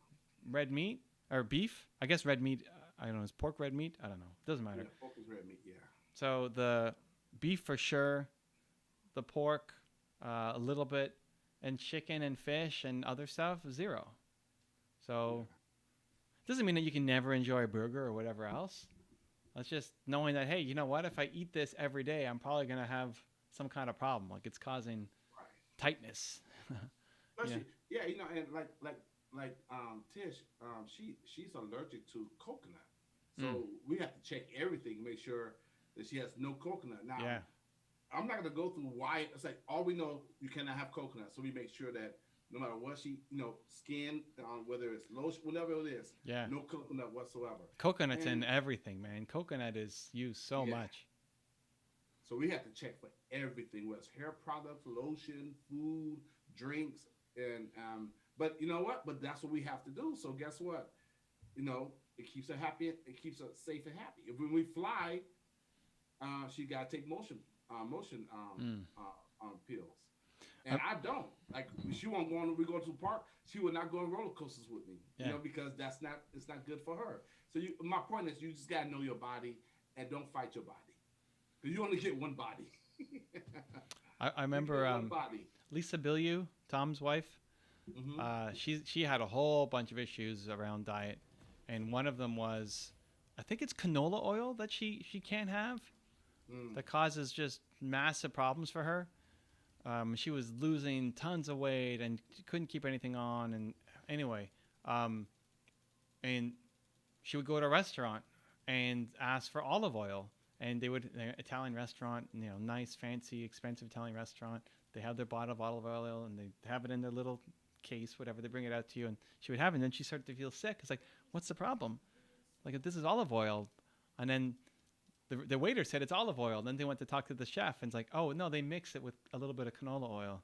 red meat or beef. I guess red meat, I don't know, is pork red meat? I don't know. Doesn't matter. Yeah, pork is red meat, yeah. So the beef for sure, the pork a little bit, and chicken and fish and other stuff, 0. So it doesn't mean that you can never enjoy a burger or whatever else. It's just knowing that, hey, you know what? If I eat this every day, I'm probably going to have some kind of problem. Like it's causing tightness. Especially, and like Tish, she's allergic to coconut. So we have to check everything, make sure that she has no coconut. Now, I'm not going to go through why. It's like all we know, you cannot have coconut. So we make sure that no matter what she, skin, whether it's lotion, whatever it is, no coconut whatsoever. Coconut's in everything, man. Coconut is used so much. So we have to check for everything, whether it's hair products, lotion, food, drinks, and but you know what? But that's what we have to do. So guess what? It keeps her happy. It keeps her safe and happy. If when we fly, she got to take motion pills. And I don't. Like she won't go on. We go to the park. She will not go on roller coasters with me. You know, because it's not good for her. So my point is, you just gotta know your body and don't fight your body, because you only get one body. I remember one body. Lisa Bilyeu, Tom's wife. She had a whole bunch of issues around diet, and one of them was, I think it's canola oil that she can't have, that causes just massive problems for her. She was losing tons of weight and couldn't keep anything on. And anyway, and she would go to a restaurant and ask for olive oil, and Italian restaurant, you know, nice, fancy, expensive Italian restaurant. They have their bottle of olive oil and they have it in their little case, whatever. They bring it out to you, and she would have it. And then she started to feel sick. It's like, what's the problem? Like, if this is olive oil, and then the waiter said it's olive oil. Then they went to talk to the chef, and it's like, oh no, they mix it with a little bit of canola oil.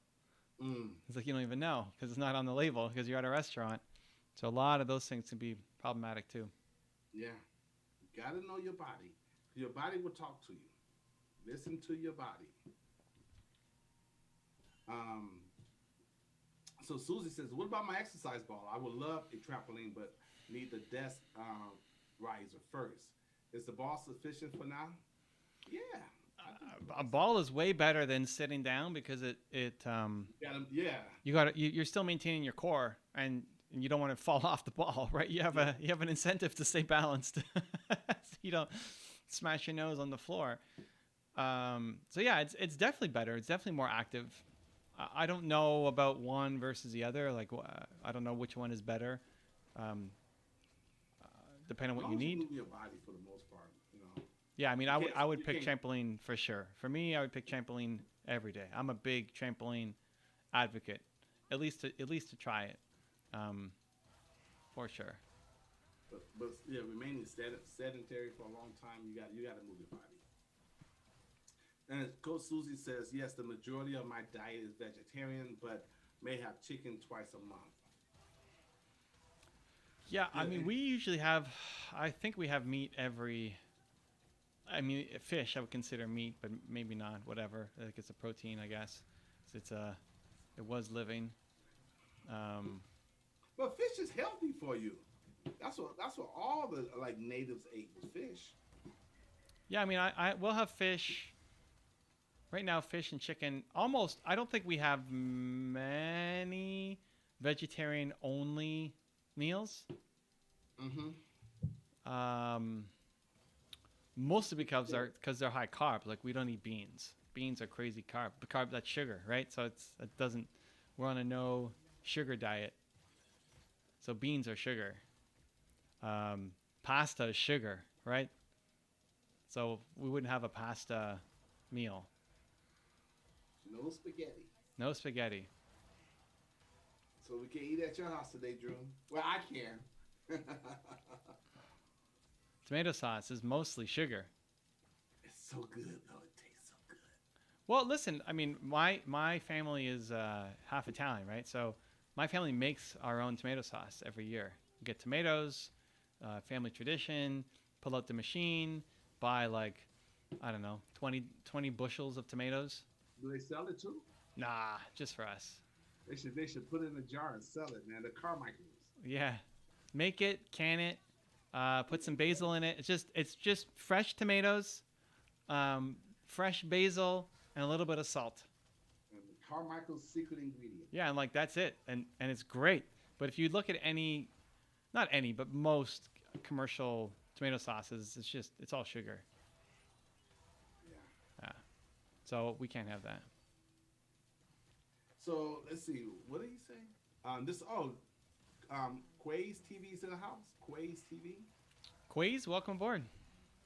It's like, you don't even know because it's not on the label because you're at a restaurant. So a lot of those things can be problematic too. Yeah, you gotta know your body. Your body will talk to you. Listen to your body. So Susie says, what about my exercise ball? I would love a trampoline, but need the desk riser first. Is the ball sufficient for now? Yeah. A ball is way better than sitting down because you're still maintaining your core, and you don't want to fall off the ball, right? You have an incentive to stay balanced, so you don't smash your nose on the floor. So yeah, it's definitely better. It's definitely more active. I don't know about one versus the other. Like, I don't know which one is better. Depending on what you need. Move your body for the most part, you know. Yeah, I mean, I would pick trampoline for sure. For me, I would pick trampoline every day. I'm a big trampoline advocate, at least to try it, for sure. But yeah, remaining sedentary for a long time, you got to move your body. And Coach Susie says, yes, the majority of my diet is vegetarian, but may have chicken twice a month. Yeah, I mean, we usually have, I think we have meat fish I would consider meat, but maybe not, whatever. Like, it's a protein, I guess. It was living. But fish is healthy for you. That's what all the natives ate, was fish. Yeah, I mean, I will have fish. Right now, fish and chicken. Almost, I don't think we have many vegetarian-only meals. Mostly because they're high carb. Like, we don't eat beans. Beans are crazy carb. The carb, that's sugar, right? So we're on a no sugar diet. So beans are sugar. Pasta is sugar, right? So we wouldn't have a pasta meal. No spaghetti. No spaghetti. So we can eat at your house today, Drew. Well, I can. Tomato sauce is mostly sugar. It's so good, though. It tastes so good. Well, listen, I mean, my family is half Italian, right? So my family makes our own tomato sauce every year. We get tomatoes, family tradition, pull out the machine, buy 20 bushels of tomatoes. Do they sell it too? Nah, just for us. They should put it in a jar and sell it, man. The Carmichaels. Yeah, make it, can it, put some basil in it. It's just fresh tomatoes, fresh basil, and a little bit of salt. And the Carmichael's secret ingredient. Yeah, and that's it, and it's great. But if you look at not any, but most commercial tomato sauces, it's all sugar. Yeah. So we can't have that. So let's see. What did he say? Quay's TV's in the house. Quay's TV. Quays, welcome aboard.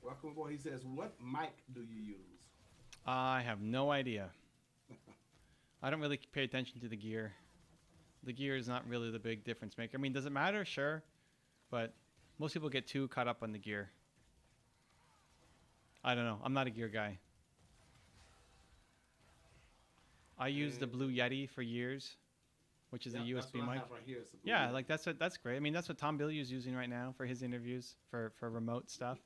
Welcome aboard. He says, "What mic do you use?" I have no idea. I don't really pay attention to the gear. The gear is not really the big difference maker. I mean, does it matter? Sure, but most people get too caught up on the gear. I don't know. I'm not a gear guy. I used the Blue Yeti for years, which is a USB mic. Right here, yeah, that's great. I mean, that's what Tom Bilyeu is using right now for his interviews for remote stuff.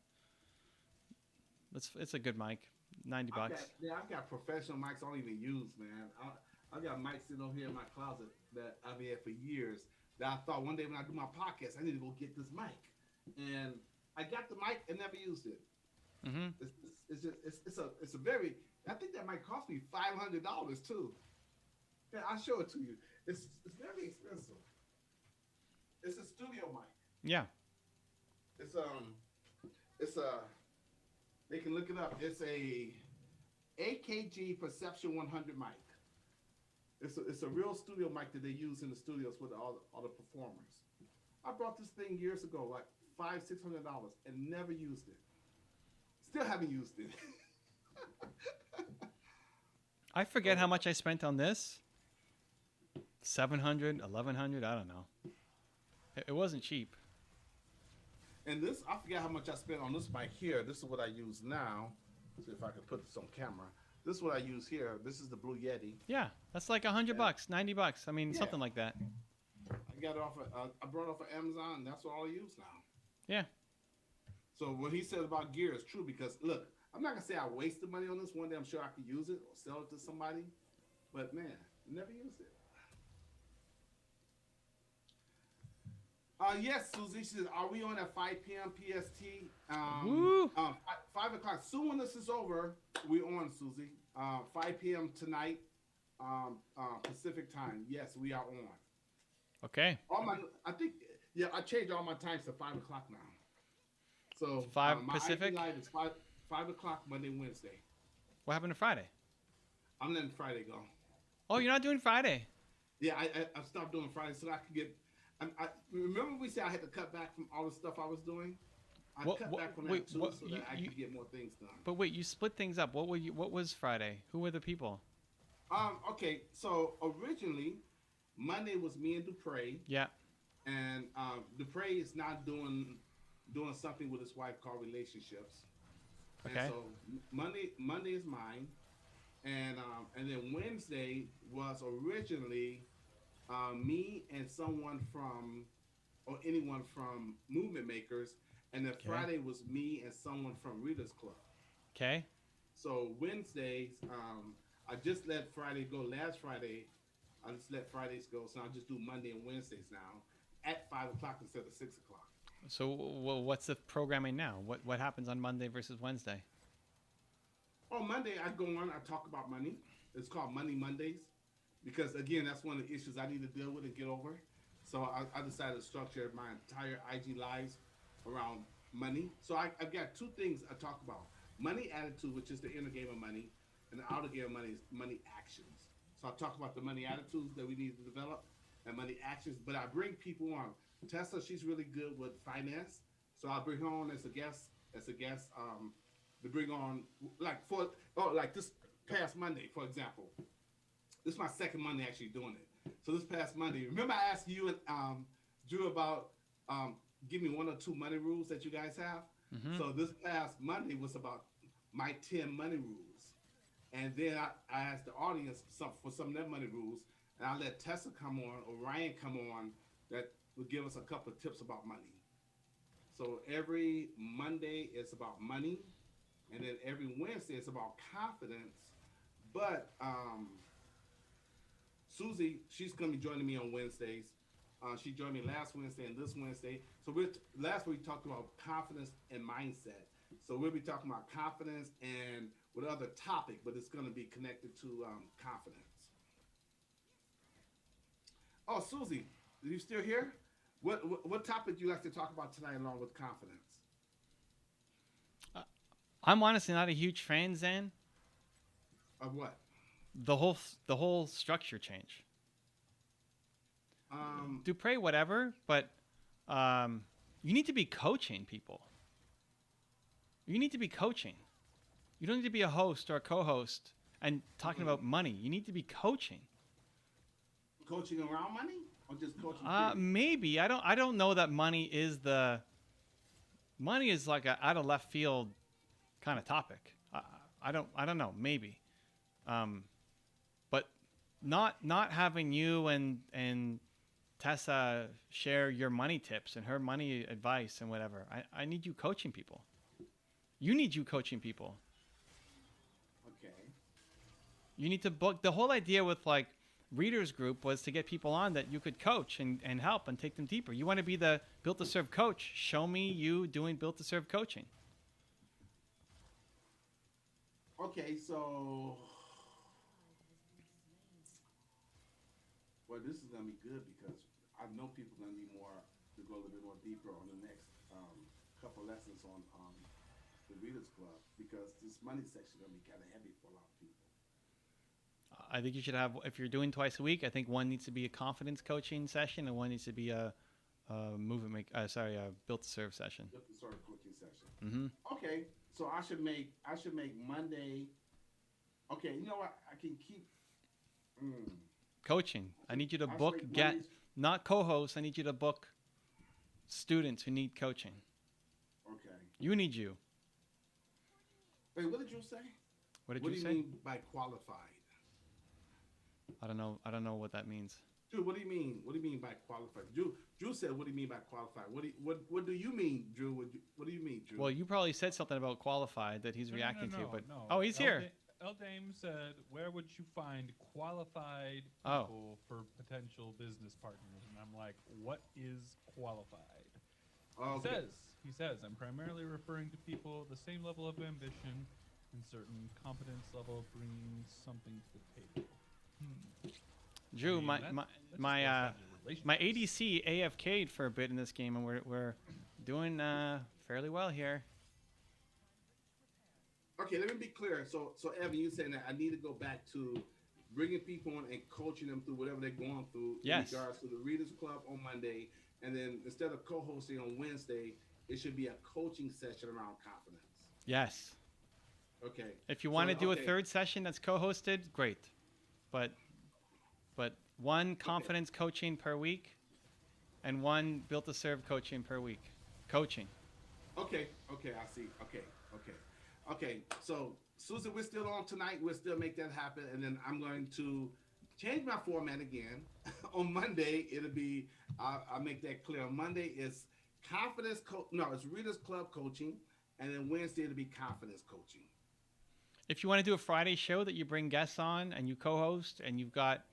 It's a good mic. $90. I've got professional mics I don't even use, man. I got mics sitting over here in my closet that I've had for years. That I thought one day when I do my podcast, I need to go get this mic, and I got the mic and never used it. Mm-hmm. It's just it's a very. I think that might cost me $500 too. Yeah, I'll show it to you. It's very expensive. It's a studio mic. Yeah. It's a they can look it up. It's a AKG Perception 100 mic. It's a real studio mic that they use in the studios with all the performers. I bought this thing years ago, like $500-600, and never used it. Still haven't used it. I forget how much I spent on this. 700, 1100, I don't know. It wasn't cheap. And this, I forget how much I spent on this mic here. This is what I use now. See if I can put this on camera. This is what I use here. This is the Blue Yeti. Yeah, that's like $100, $90. I mean, Yeah. something like that. I got it off. I brought it off of Amazon. And that's what I use now. Yeah. So what he said about gear is true because look, I'm not gonna say I wasted money on this. One day I'm sure I could use it or sell it to somebody, but man, never used it. Yes, Susie. She says, "Are we on at 5 p.m. PST? Woo. 5 o'clock. Soon when this is over, we're on, Susie. 5 p.m. tonight, Pacific time. Yes, we are on. Okay. I think, yeah, I changed all my times to 5 o'clock now. So 5 my Pacific? IG live is 5 o'clock Monday, Wednesday. What happened to Friday? I'm letting Friday go. Oh, you're not doing Friday. Yeah, I stopped doing Friday so I could get. I remember we said I had to cut back from all the stuff I was doing. I cut back from that too, so that I could get more things done. But wait, you split things up. What was Friday? Who were the people? Okay, so originally Monday was me and Dupre, Yeah. and Dupre is now doing something with his wife called relationships. Okay. And so Monday is mine, and then Wednesday was originally me and someone from, or anyone from Movement Makers, and then Friday was me and someone from Readers Club. Okay. So Wednesdays, I just let Friday go. Last Friday, I just let Fridays go, so I'll just do Monday and Wednesdays now at 5 o'clock instead of 6 o'clock. So what's the programming now? What happens on Monday versus Wednesday? On Monday, I go on, I talk about money. It's called Money Mondays because, again, that's one of the issues I need to deal with and get over. So I decided to structure my entire IG lives around money. So I've got two things I talk about. Money attitude, which is the inner game of money, and the outer game of money is money actions. So I talk about the money attitudes that we need to develop and money actions, but I bring people on. Tessa, she's really good with finance, so I'll bring her on as a guest, to bring on, like this past Monday, for example. This is my second Monday actually doing it. So this past Monday, remember I asked you and Drew about give me 1 or 2 money rules that you guys have? Mm-hmm. So this past Monday was about my 10 money rules. And then I asked the audience for some of their money rules, and I let Tessa come on or Ryan come on that would give us a couple of tips about money. So every Monday is about money, and then every Wednesday it's about confidence. But Susie, she's going to be joining me on Wednesdays. She joined me last Wednesday and this Wednesday. So last week we talked about confidence and mindset. So we'll be talking about confidence and with other topic, but it's going to be connected to confidence. Oh, Susie, are you still here? What topic do you like to talk about tonight along with confidence? I'm honestly not a huge fan, Zan. Of what? The whole structure change. Dupre, whatever, but you need to be coaching people. You need to be coaching. You don't need to be a host or a co-host and talking about money. You need to be coaching. Coaching around money, or just coaching? Maybe. I don't know that money is like a out of left field kind of topic. I don't know. Maybe. But not having you and Tessa share your money tips and her money advice and whatever. I need you coaching people. You need you coaching people. Okay. You need to book the whole idea with like readers group was to get people on that you could coach and help and take them deeper. You want to be the Built to Serve coach. Show me you doing Built to Serve coaching. Okay, so well, this is gonna be good because I know people gonna need more to go a little bit more deeper on the next couple lessons on the Readers Club because this money section is gonna be kind of heavy for a lot of people. I think you should have, if you're doing twice a week, I think one needs to be a confidence coaching session and one needs to be a Built to Serve session. Built to Serve coaching session. Mm-hmm. Okay, so I should make Monday. Okay, you know what? I can keep Coaching. I need you to I book, should make get, Mondays- not co-hosts. I need you to book students who need coaching. Okay. You need you. Wait, what did you say? What did What you do you say? mean by qualified? I don't know what that means. Drew, what do you mean? What do you mean by qualified? Drew said, "What do you mean by qualified?" What do you mean, Drew? What do you mean, Drew? Well, you probably said something about qualified that he's reacting to, but no. oh, he's here. Dame said, "Where would you find qualified Oh. people for potential business partners?" And I'm like, "What is qualified?" Okay. He says, "I'm primarily referring to people the same level of ambition and certain competence level bringing something to the table." Drew, I mean, my that my just my goes uh, down to my relationships. ADC AFK'd for a bit in this game, and we're doing fairly well here. Okay, let me be clear. So Evan, you saying that I need to go back to bringing people on and coaching them through whatever they're going through Yes. in regards to the Readers Club on Monday, and then instead of co-hosting on Wednesday, it should be a coaching session around confidence. Yes. Okay. If you want to do okay. a third session that's co-hosted, great. But one confidence coaching per week, and one Built to Serve coaching per week. Coaching. Okay, I see. Okay. So, Susan, we're still on tonight. We'll still make that happen. And then I'm going to change my format again. On Monday, it'll be, I'll make that clear. On Monday, it's it's Readers Club coaching. And then Wednesday, it'll be confidence coaching. If you want to do a Friday show that you bring guests on and you co-host and you've got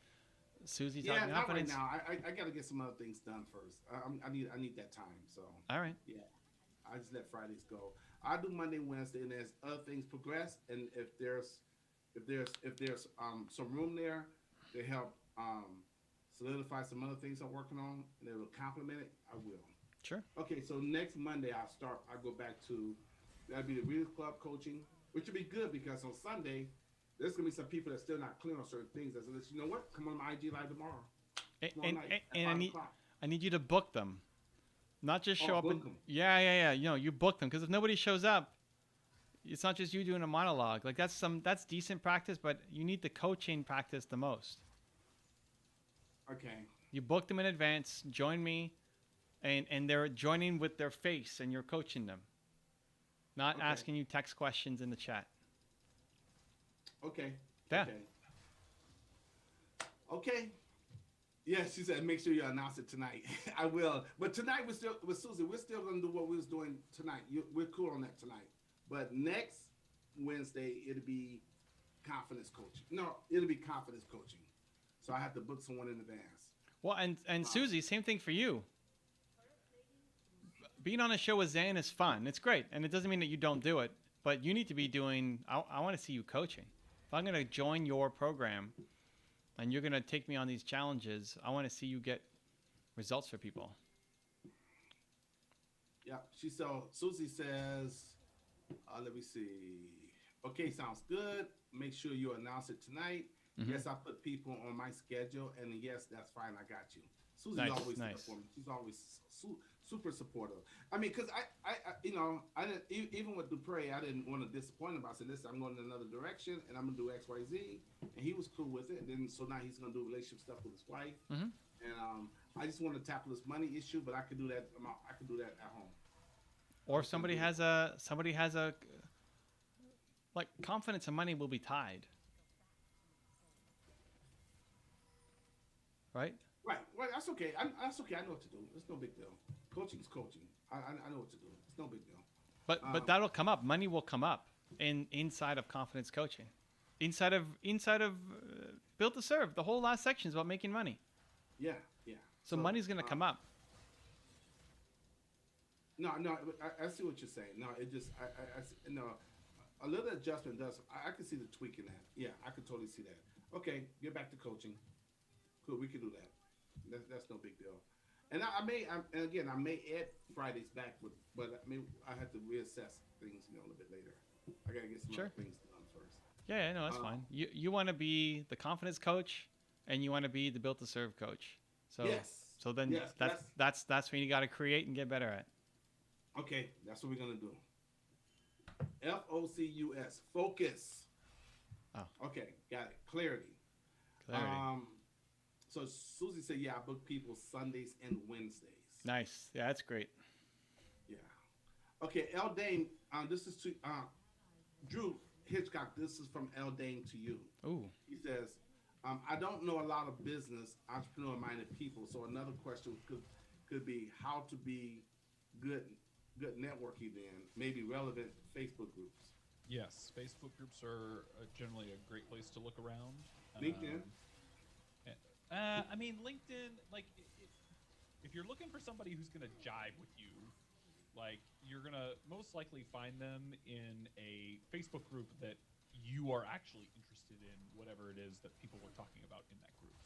Susie Yeah, talking not right confidence. now. I got to get some other things done first. I need that time. So, All right. yeah. I just let Fridays go. I do Monday, Wednesday, and as other things progress, and if there's some room there to help solidify some other things I'm working on, and it will complement it, I will. Sure. Okay, so next Monday I go back to that'll be the Readers Club coaching, which will be good because on Sunday there's gonna be some people that's still not clear on certain things. I said, you know what? Come on my IG live tomorrow. Tomorrow night at And 5 o'clock. I need you to book them. Not just show up book and 'em. yeah. You know, you book them because if nobody shows up, it's not just you doing a monologue. Like that's decent practice, but you need the coaching practice the most. Okay. You book them in advance. Join me, and they're joining with their face, and you're coaching them, not Okay. asking you text questions in the chat. Okay. Yeah. Okay. Yes, she said make sure you announce it tonight. I will. But tonight we're still with Susie. We're still gonna do what we was doing tonight. We're cool on that tonight. But next Wednesday it'll be confidence coaching. No, it'll be confidence coaching. So I have to book someone in advance. Well, and Susie, same thing for you. Being on a show with Zan is fun. It's great, and it doesn't mean that you don't do it. But you need to be doing. I want to see you coaching. If I'm going to join your program, and you're going to take me on these challenges, I want to see you get results for people. Yeah. Susie says, let me see. Okay, sounds good. Make sure you announce it tonight. Mhm. Yes, I put people on my schedule, and yes, that's fine. I got you. Susie's Nice, always there nice. for me. She's always super supportive. I mean, because I didn't even with Dupre, I didn't want to disappoint him. I said, listen, I'm going in another direction, and I'm gonna do X, Y, Z, and he was cool with it. And then so now he's gonna do relationship stuff with his wife, Mhm. and I just want to tackle this money issue, but I could do that. I could do that at home. Or if somebody has a like confidence and money will be tied. Right? Right. Well, that's okay. That's okay. I know what to do. It's no big deal. Coaching's coaching. I know what to do. It's no big deal. But that'll come up. Money will come up inside of confidence coaching. Inside of Built to Serve. The whole last section is about making money. Yeah. So money's gonna come up. No, I see what you're saying. No, it just, no, a little adjustment does. I can see the tweak in that. Yeah, I can totally see that. Okay, get back to coaching. Cool, we can do that. That's no big deal. And I may add Fridays back, but I have to reassess things, a little bit later. I gotta get some other things done first. Yeah, no, that's fine. You want to be the confidence coach, and you want to be the Built to Serve coach. So So then that's when you got to create and get better at. Okay, that's what we're gonna do. FOCUS, focus. Oh. Okay, got it. Clarity. So Susie said, yeah, I book people Sundays and Wednesdays. Nice. Yeah, that's great. Yeah. Okay, L. Dane, this is to Drew Hitchcock. This is from L. Dane to you. Ooh. He says, I don't know a lot of business, entrepreneur-minded people. So another question could be how to be good networking then, maybe relevant Facebook groups. Yes, Facebook groups are generally a great place to look around. LinkedIn. LinkedIn, if you're looking for somebody who's going to jive with you, you're going to most likely find them in a Facebook group that you are actually interested in, whatever it is that people are talking about in that group.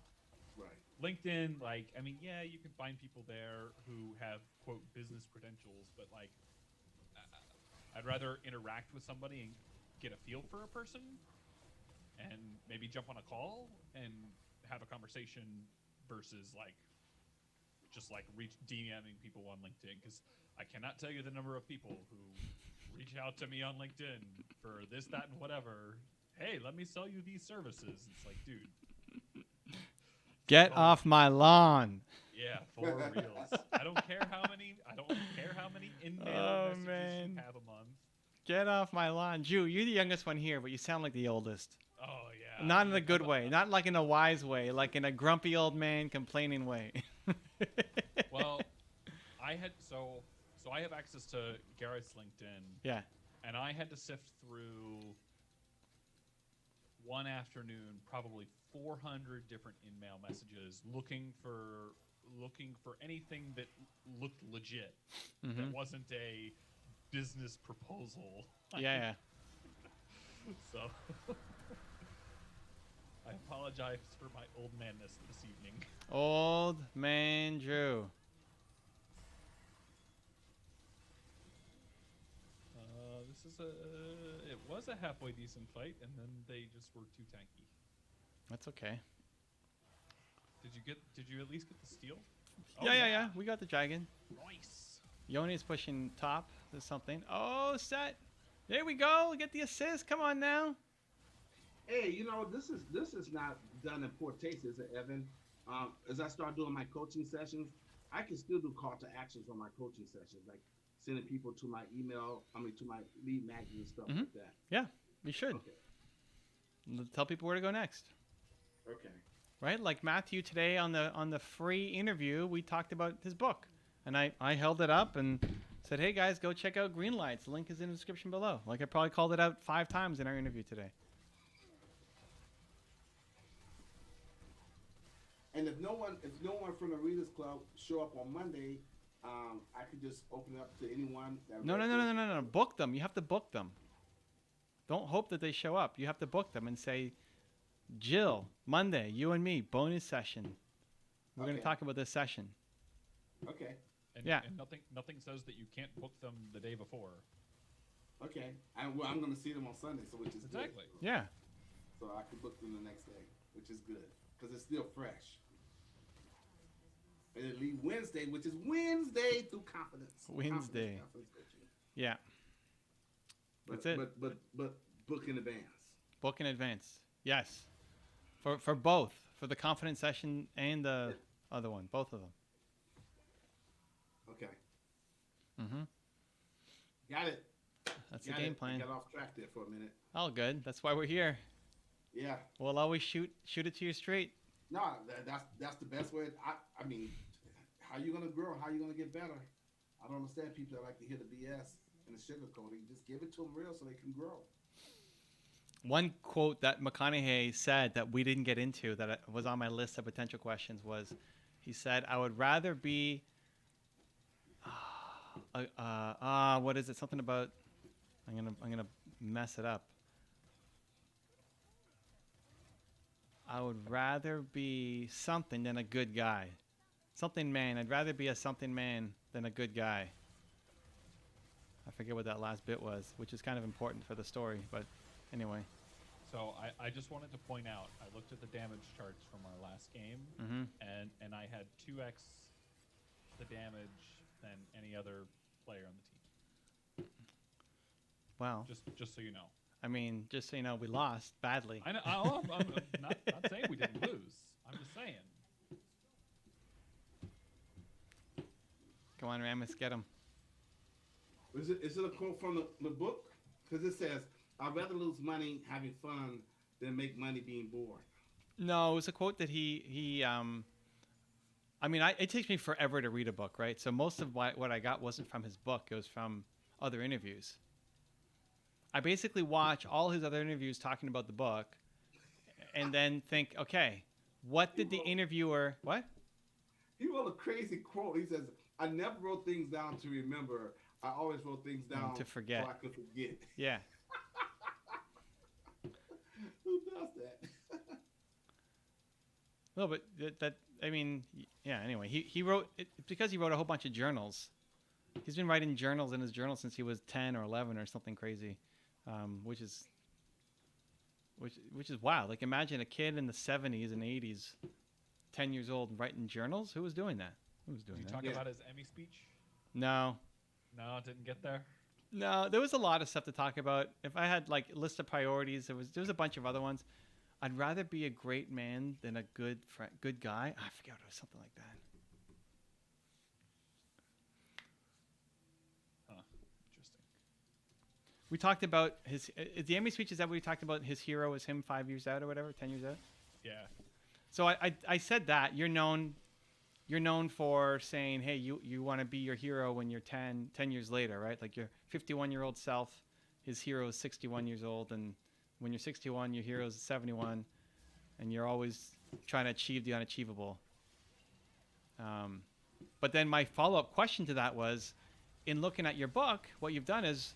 Right. LinkedIn, you can find people there who have, quote, business credentials, but I'd rather interact with somebody and get a feel for a person and maybe jump on a call and have a conversation versus just DMing people on LinkedIn, because I cannot tell you the number of people who reach out to me on LinkedIn for this, that, and whatever. Hey, let me sell you these services. It's like, dude, get off my lawn. Yeah, for reals. I don't care how many in-mail messages you have a month. Get off my lawn. Drew, you're the youngest one here, but you sound like the oldest. Oh, yeah. Not in a good way. Not like in a wise way. Like in a grumpy old man complaining way. Well, I have access to Garrett's LinkedIn. Yeah. And I had to sift through one afternoon probably 400 different in-mail messages looking for anything that looked legit. Mm-hmm. That wasn't a business proposal. Yeah. So I apologize for my old manness this evening. Old man Drew. It was a halfway decent fight, and then they just were too tanky. That's okay. Did you at least get the steal? Yeah. We got the dragon. Nice. Yoni's pushing top. There's something. Oh, set. There we go. Get the assist. Come on now. Hey, this is not done in poor taste, is it, Evan? As I start doing my coaching sessions, I can still do call to actions on my coaching sessions, like sending people to my email, to my lead magnets and stuff like that. Yeah, we should. Okay. Tell people where to go next. Okay. Right? Like Matthew today on the free interview, we talked about his book. And I held it up and said, hey guys, go check out Green Lights. The link is in the description below. I probably called it out 5 times in our interview today. And if no one from the Readers Club show up on Monday, I could just open it up to anyone. No. Book them. You have to book them. Don't hope that they show up. You have to book them and say, Jill, Monday, you and me, bonus session. We're going to talk about this session. Okay. And nothing says that you can't book them the day before. Okay. I'm going to see them on Sunday, which is exactly good. Yeah. So I can book them the next day, which is good because it's still fresh. And then leave Wednesday, which is Wednesday through confidence. Wednesday. Confidence coaching. Yeah. That's it. But book in advance. Book in advance. Yes. For both. For the confidence session and the other one. Both of them. Okay. Mm-hmm. Got it. That's the game plan. Got off track there for a minute. All good. That's why we're here. Yeah. We'll always shoot it to you straight. No, that's the best way. I mean, how you gonna grow? How you gonna get better? I don't understand people that like to hear the BS and the sugarcoating. Just give it to them real so they can grow. One quote that McConaughey said that we didn't get into that was on my list of potential questions was, he said, "I would rather be, what is it? Something about, I'm gonna mess it up. I would rather be something than a good guy. Something man. I'd rather be a something man than a good guy." I forget what that last bit was, which is kind of important for the story, but anyway. So I just wanted to point out, I looked at the damage charts from our last game, Mm-hmm. and I had 2x the damage than any other player on the team. Wow. Just so you know. I mean, just so you know, we lost badly. I know. I'm not saying we didn't lose. I'm just saying. Come on, Ramus, get him. Is it a quote from the book? Because it says, "I'd rather lose money having fun than make money being bored." No, it was a quote that he I mean, it takes me forever to read a book, right? So most of what I got wasn't from his book. It was from other interviews. I basically watch all his other interviews talking about the book and then think, okay, what did the interviewer, what? He wrote a crazy quote. He says, "I never wrote things down to remember. I always wrote things down to forget. so I could forget." Yeah. Who does that? No, but I mean, yeah, anyway, he wrote, because he wrote a whole bunch of journals. He's been writing journals in his journal since he was 10 or 11 or something crazy, which is wild. Like, imagine a kid in the 70s and 80s, 10 years old, writing journals. Who was doing that? Who was doing Did you that? talk about his Emmy speech? No. No, it didn't get there. No, there was a lot of stuff to talk about. If I had like a list of priorities, there was a bunch of other ones. I'd rather be a great man than a good good guy. I forget what it was, something like that. Huh. Interesting. We talked about the Emmy speech. Is that what we talked about? His hero is him 5 years out or whatever, 10 years out. Yeah. So I said that you're known for saying, hey, you want to be your hero when you're 10 years later, right? Like your 51-year-old self, his hero is 61 years old, and when you're 61, your hero is 71, and you're always trying to achieve the unachievable. But then my follow-up question to that was, in looking at your book, what you've done is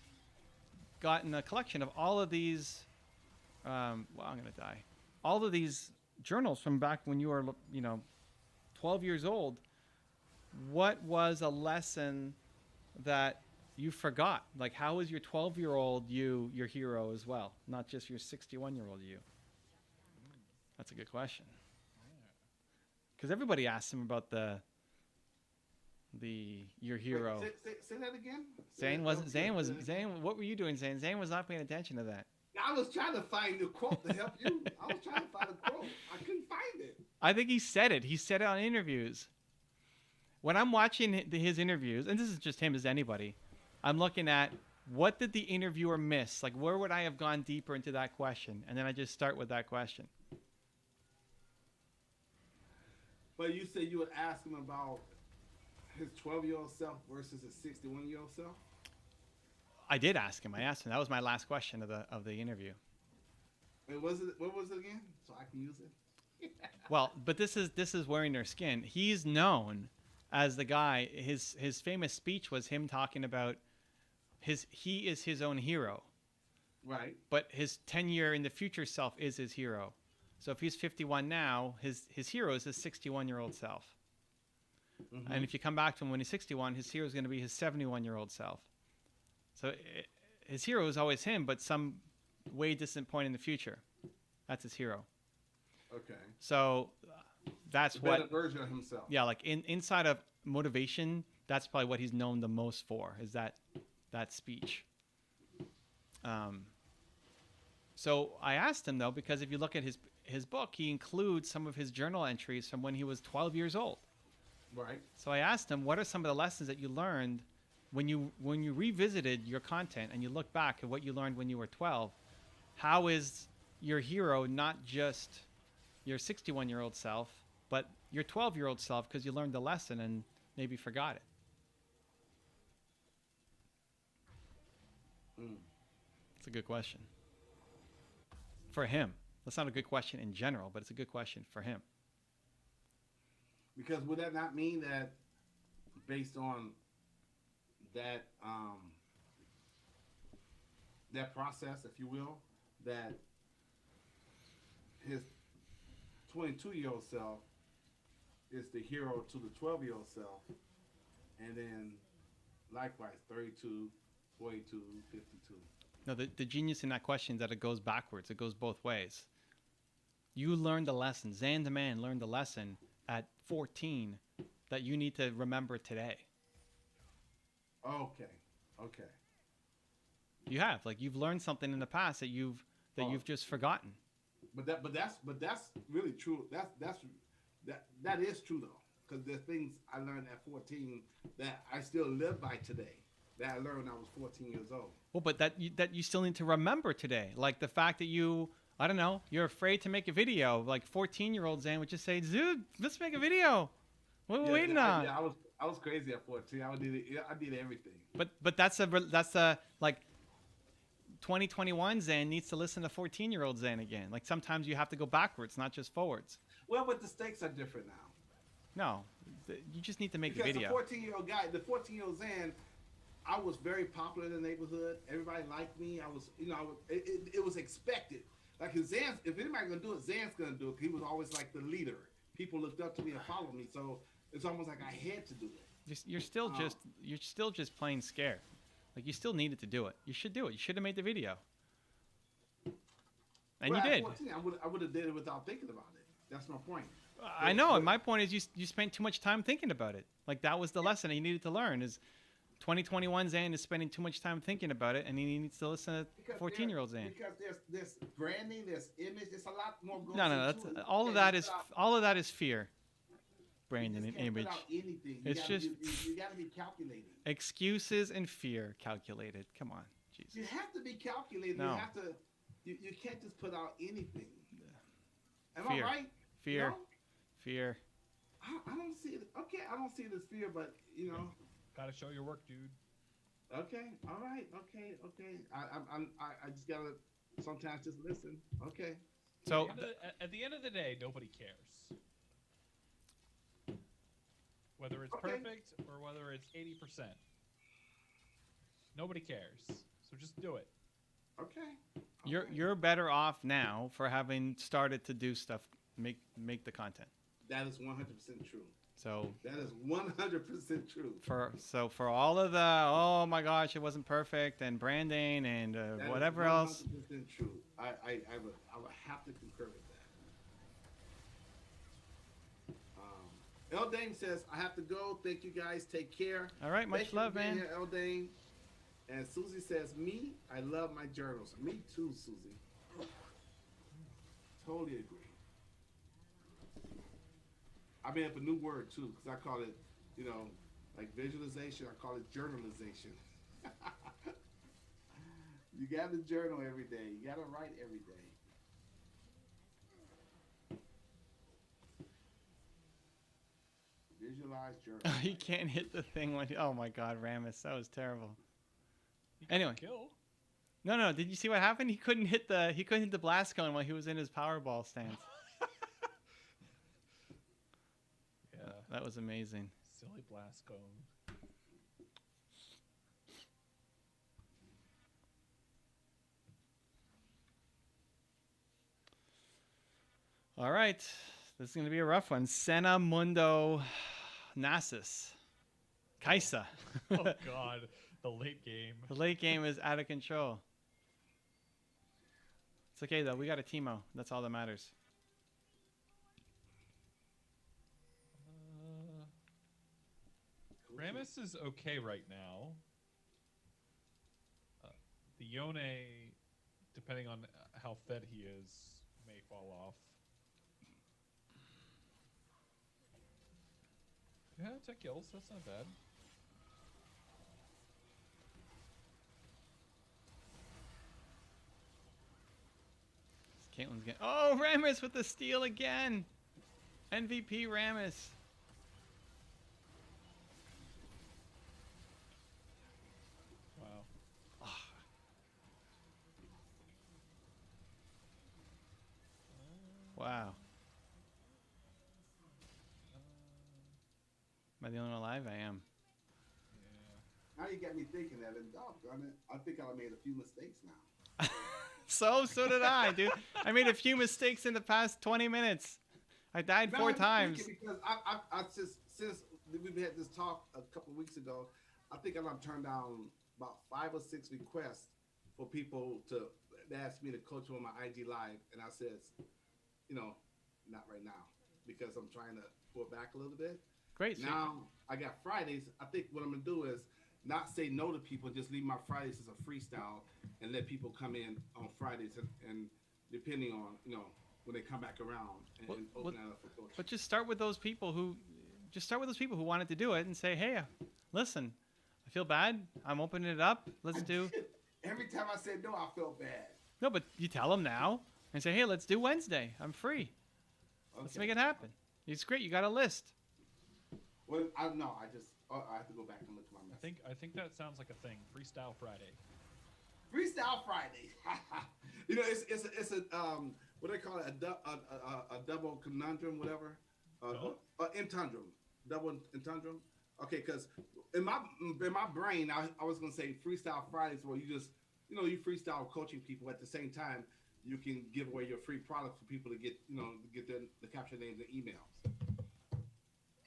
gotten a collection of all of these, I'm going to die, all of these journals from back when you were, 12 years old. What was a lesson that you forgot? Like, how is your 12-year-old you your hero as well, not just your 61-year-old you? That's a good question. Because everybody asks him about your hero. Wait, say that again. Zane. What were you doing, Zane? Zane was not paying attention to that. I was trying to find the quote to help you. I was trying to find a quote. I couldn't find it. I think he said it. He said it on interviews. When I'm watching his interviews, and this is just him as anybody, I'm looking at what did the interviewer miss? Like, where would I have gone deeper into that question? And then I just start with that question. But you said you would ask him about his 12-year-old self versus his 61-year-old self? I did ask him. I asked him. That was my last question of the interview. Wait, what was it again? So I can use it? Well, but this is wearing their skin. He's known as the guy. His famous speech was him talking about he is his own hero. Right. But his 10-year in the future self is his hero. So if he's 51 now, his hero is his 61-year-old self. Mm-hmm. And if you come back to him when he's 61, his hero is going to be his 71-year-old self. So his hero is always him, but some way distant point in the future. That's his hero. Okay. So that's what better version of himself. Yeah, like inside of motivation, that's probably what he's known the most for, is that speech. So I asked him though, because if you look at his book, he includes some of his journal entries from when he was 12 years old. Right. So I asked him, what are some of the lessons that you learned when you revisited your content and you look back at what you learned when you were 12? How is your hero not just your 61-year-old self, but your 12-year-old self, because you learned the lesson and maybe forgot it? It's a good question. for him? That's not a good question in general, but it's a good question for him. Because would that not mean that, based on that that process, if you will, that his 22-year-old self is the hero to the 12-year-old self, and then likewise 32, 42, 52. No, the genius in that question is that it goes backwards. It goes both ways. You learned the lesson. Zan the man learned the lesson at 14 that you need to remember today. Okay. You have, like, you've learned something in the past that you've just forgotten. But that's really true. That is true though, because there's things I learned at 14 that I still live by today. That I learned when I was 14 years old. Well, but that you still need to remember today. Like the fact that I don't know, you're afraid to make a video. Like 14-year-old Zan would just say, dude, let's make a video. What are we waiting on? I was crazy at 14. I did everything. But that's a like 2021 Zan needs to listen to 14-year-old Zan again. Like sometimes you have to go backwards, not just forwards. Well, but the stakes are different now. No, you just need to make Because a video. the 14-year-old Zan, I was very popular in the neighborhood. Everybody liked me. I was, it was expected. Like if anybody's gonna do it, Zan's gonna do it. He was always like the leader. People looked up to me and followed me, so it's almost like I had to do it. You're still just plain scared. Like you still needed to do it. You should do it. You should have made the video. And well, you did. 14, I would have did it without thinking about it. That's my point. I know. And my point is you spent too much time thinking about it. Like that was the lesson you needed to learn is 2021 Zan is spending too much time thinking about it, and he needs to listen to 14-year-old Zan. Because there's branding, there's image, there's a lot more going No. into it. All of that is fear. Branding and image. It's just you got to be calculated. Excuses and fear calculated. Come on, Jesus. You have to be calculated. No. You have to. You can't just put out anything. Am Fear. I right? Fear. No? Fear. I don't see it. Okay, I don't see it as fear, but Gotta show your work, dude. Okay, all right, okay. I just gotta sometimes just listen. Okay. So At the end of the day, nobody cares. Whether it's Okay. perfect or whether it's 80%. Nobody cares. So just do it. Okay. you're better off now for having started to do stuff, make the content. That is 100% true. So That is 100% true. for all of the oh my gosh it wasn't perfect and branding and That whatever is else. 100% true. I would have to concur with that. Eldane says, I have to go. Thank you guys. Take care. All right, much Thank you love, for being man. Here, Eldane. And Susie says, me, I love my journals. Me too, Susie. Totally agree. I made up a new word too, because I call it, like visualization. I call it journalization. You got to journal every day. You got to write every day. Visualize journal. You can't hit the thing when. Oh my God, Ramus, that was terrible. You can Anyway. kill. No. Did you see what happened? He couldn't hit the blast cone while he was in his Powerball stance. Yeah. That was amazing. Silly blast cone. All right, this is gonna be a rough one. Senna Mundo Nasus. Kaisa. Oh God, the late game. The late game is out of control. It's okay though. We got a Teemo. That's all that matters. Ramus is okay right now. The Yone, depending on how fed he is, may fall off. Yeah, 10 kills. That's not bad. Caitlin's getting. Oh, Ramus with the steal again. MVP Ramus. Wow. Am I the only one alive? I am. Yeah. Now you got me thinking that, and doggone it, I think I made a few mistakes now. So did I, dude. I made a few mistakes in the past 20 minutes. I died Now 4 I'm times. thinking because I just since we had this talk a couple of weeks ago, I think I've turned down about 5 or 6 requests for people to ask me to coach on my IG live, and I said, not right now because I'm trying to pull back a little bit. Great. Now I got Fridays. I think what I'm gonna do is not say no to people, just leave my Fridays as a freestyle and let people come in on Fridays and depending on when they come back around and open that up for coaching. But just start with those people who wanted to do it and say, hey, listen, I feel bad. I'm opening it up. Let's do. Every time I said no, I felt bad. No, but you tell them now and say, hey, let's do Wednesday. I'm free. Okay. Let's make it happen. It's great. You got a list. Well, I have to go back and look at my message. I think that sounds like a thing. Freestyle Friday. Freestyle Friday. It's a what do they call it? A double conundrum, whatever. Intundrum. Double intundrum. Okay, because in my brain, I was gonna say freestyle Fridays where you just you freestyle coaching people at the same time. You can give away your free product for people to get the capture names and emails.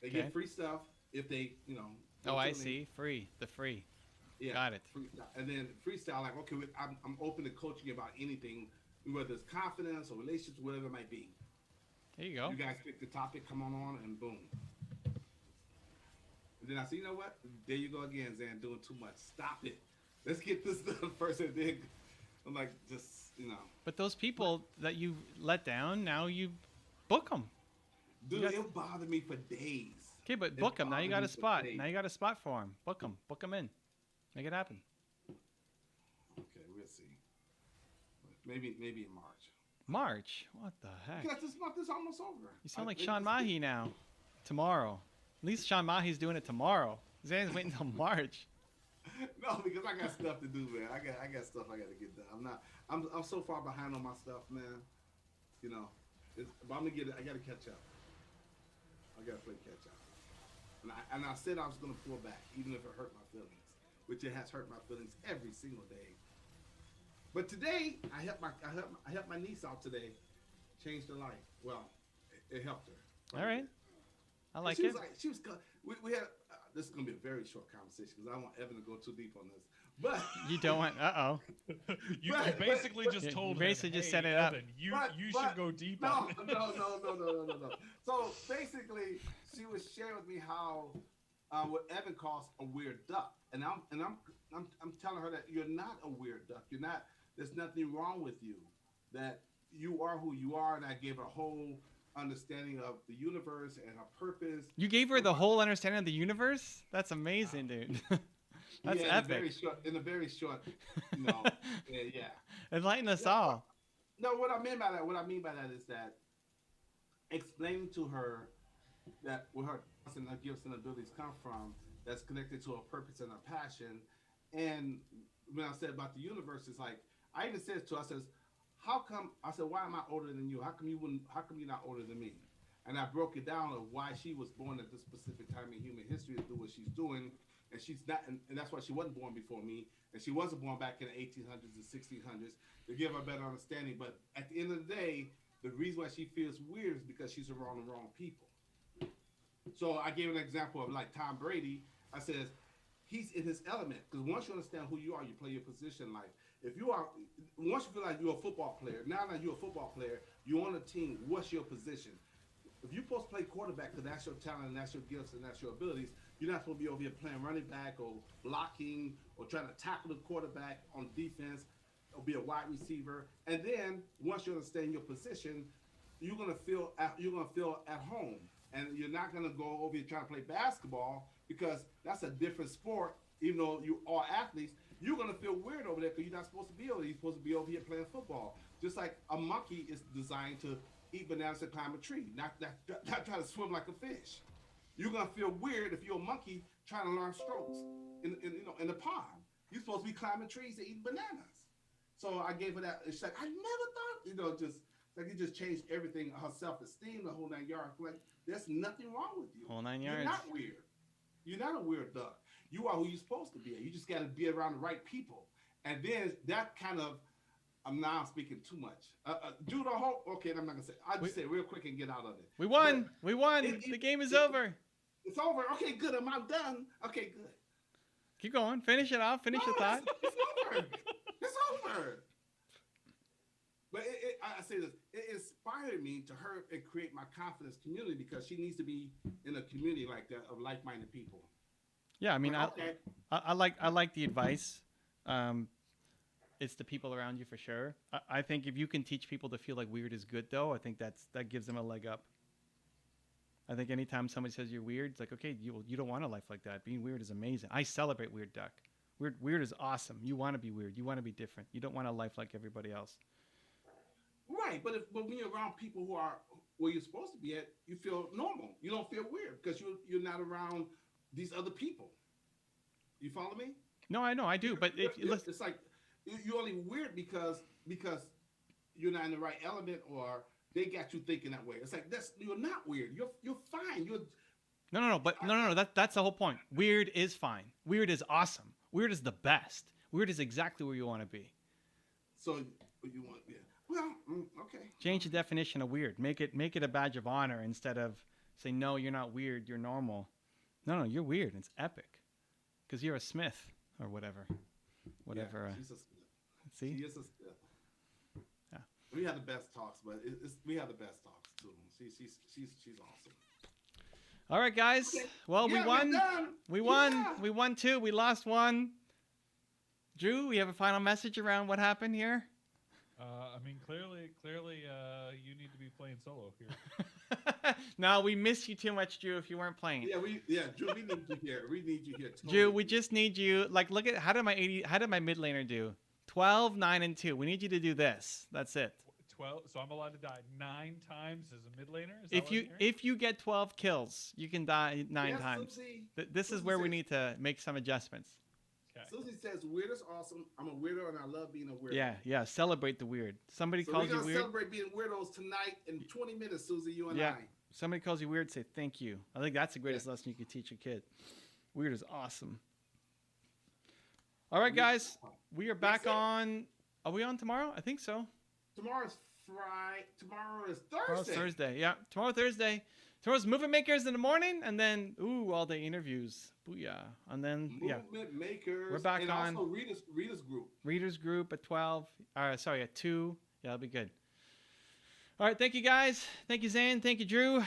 They get free stuff if they Oh, I see. Free. The free. Yeah, got it. And then freestyle, like, okay, I'm open to coaching about anything, whether it's confidence or relationships, whatever it might be. There you go. You guys pick the topic, come on, and boom. And then I say, you know what? There you go again, Zan, doing too much. Stop it. Let's get this done first. And then I'm like, But those people that you let down, now you book them. Dude, it'll bother me for days. Okay, but book them. Now you got a spot. Now you got a spot for them. Book them. Book them in. Make it happen. Okay, we'll see. Maybe in March. March? What the heck? Because this month is almost over. You sound like Sean Mahi now. Tomorrow. At least Sean Mahi's doing it tomorrow. Zan's waiting until March. No, because I got stuff to do, man. I got stuff I got to get done. I'm so far behind on my stuff, man. But I'm gonna get it. I got to catch up. I got to play catch up. And I said I was gonna pull back, even if it hurt my feelings, which it has hurt my feelings every single day. But today, I helped my niece out today, changed her life. Well, it helped her. All right. I like she it. We had. This is gonna be a very short conversation because I don't want Evan to go too deep on this. But you don't want. You basically just told him. Basically just set it Evan, up. You should go deep. No. So basically, she was sharing with me how what Evan calls a weird duck, and I'm telling her that you're not a weird duck. You're not. There's nothing wrong with you. That you are who you are, and I gave her a whole understanding of the universe and her purpose. You gave her the whole understanding of the universe? That's amazing, dude. That's epic. In a very short, yeah. Enlighten us all. No, what I mean by that is that explaining to her that where her gifts and abilities come from, that's connected to her purpose and her passion. And when I said about the universe, it's like I even said to her, I says, how come? I said, why am I older than you? How come you're not older than me? And I broke it down of why she was born at this specific time in human history to do what she's doing, and she's not, and that's why she wasn't born before me, and she wasn't born back in the 1800s and 1600s to give her a better understanding. But at the end of the day, the reason why she feels weird is because she's around the wrong people. So I gave an example of like Tom Brady. I says he's in his element because once you understand who you are, you play your position in life. If you are, once you feel like you're a football player, now that you're a football player, you're on a team. What's your position? If you're supposed to play quarterback because that's your talent and that's your gifts and that's your abilities, you're not supposed to be over here playing running back or blocking or trying to tackle the quarterback on defense or be a wide receiver. And then once you understand your position, you're gonna feel at home, and you're not gonna go over here trying to play basketball because that's a different sport. Even though you are athletes, you're gonna feel weird over there because you're not supposed to be over there. You're supposed to be over here playing football. Just like a monkey is designed to eat bananas and climb a tree, not try to swim like a fish. You're gonna feel weird if you're a monkey trying to learn strokes in the pond. You're supposed to be climbing trees and eating bananas. So I gave her that. It's like I never thought, just like it just changed everything. Her self-esteem, the whole 9 yards. Like there's nothing wrong with you. Whole 9 yards. You're not weird. You're not a weird duck. You are who you're supposed to be. You just got to be around the right people, and then that kind of. I'm now speaking too much. Jude, I hope. Okay, I'm not gonna say. I'll just say it real quick and get out of it. We won. But We won. The game is over. It's over. Okay, good. Am I done? Okay, good. Keep going. Finish it off. Finish the thought. It's over. It's over. But I say this. It inspired me to her and create my confidence community because she needs to be in a community like that of like-minded people. Yeah, I mean, Okay. I like the advice. It's the people around you for sure. I think if you can teach people to feel like weird is good, though, I think that gives them a leg up. I think anytime somebody says you're weird, it's like, okay, you don't want a life like that. Being weird is amazing. I celebrate weird duck. Weird is awesome. You want to be weird. You want to be different. You don't want a life like everybody else. Right, but when you're around people who are where you're supposed to be at, you feel normal. You don't feel weird because you're not around these other people. You follow me? No, I know, I do. But if listen, it's like you're only weird because you're not in the right element or they got you thinking that way. It's like you're not weird. You're fine. No. That's the whole point. Weird is fine. Weird is awesome. Weird is the best. Weird is exactly where you want to be. So you want, yeah. Well, okay. Change the definition of weird. Make it a badge of honor instead of say no, you're not weird. You're normal. No, you're weird. It's epic because you're a Smith or whatever. Yeah, she's a Smith. See? She is a Smith. Yeah. We have the best talks, but we have the best talks too. She's awesome. All right, guys. Okay. Well, Yeah, we won. we're done. We won. Yeah. We won 2. We lost 1. Drew, we have a final message around what happened here. I mean, clearly, you need to be playing solo here. No, we miss you too much, Drew. If you weren't playing. Yeah, Drew, we need you here. We need you here. Totally. Drew, we just need you. Like, look at how did my mid laner do? 12, 9, and 2. We need you to do this. That's it. 12. So I'm allowed to die 9 times as a mid laner. Is that what I'm hearing? If you get 12 kills, you can die 9 Yes, times. Susie. This is where we need to make some adjustments. Okay. Susie says weird is awesome. I'm a weirdo and I love being a weirdo. Yeah. Celebrate the weird. Somebody So calls we're you gonna weird. celebrate being weirdos tonight in 20 minutes, Susie. You and Yeah. I. Somebody calls you weird, say thank you. I think that's the greatest lesson you could teach a kid. Weird is awesome. All right, guys. We are back sir. on. Are we on tomorrow? I think so. Tomorrow's Friday. Tomorrow is Tomorrow's Thursday. Thursday. Yeah, tomorrow Thursday. Tomorrow's Movement Makers in the morning, and then all day interviews. Booyah! And then Movement Makers. We're back and on. also readers group. Readers group at 12. At 2. Yeah, that'll be good. All right, thank you guys. Thank you, Zane. Thank you, Drew.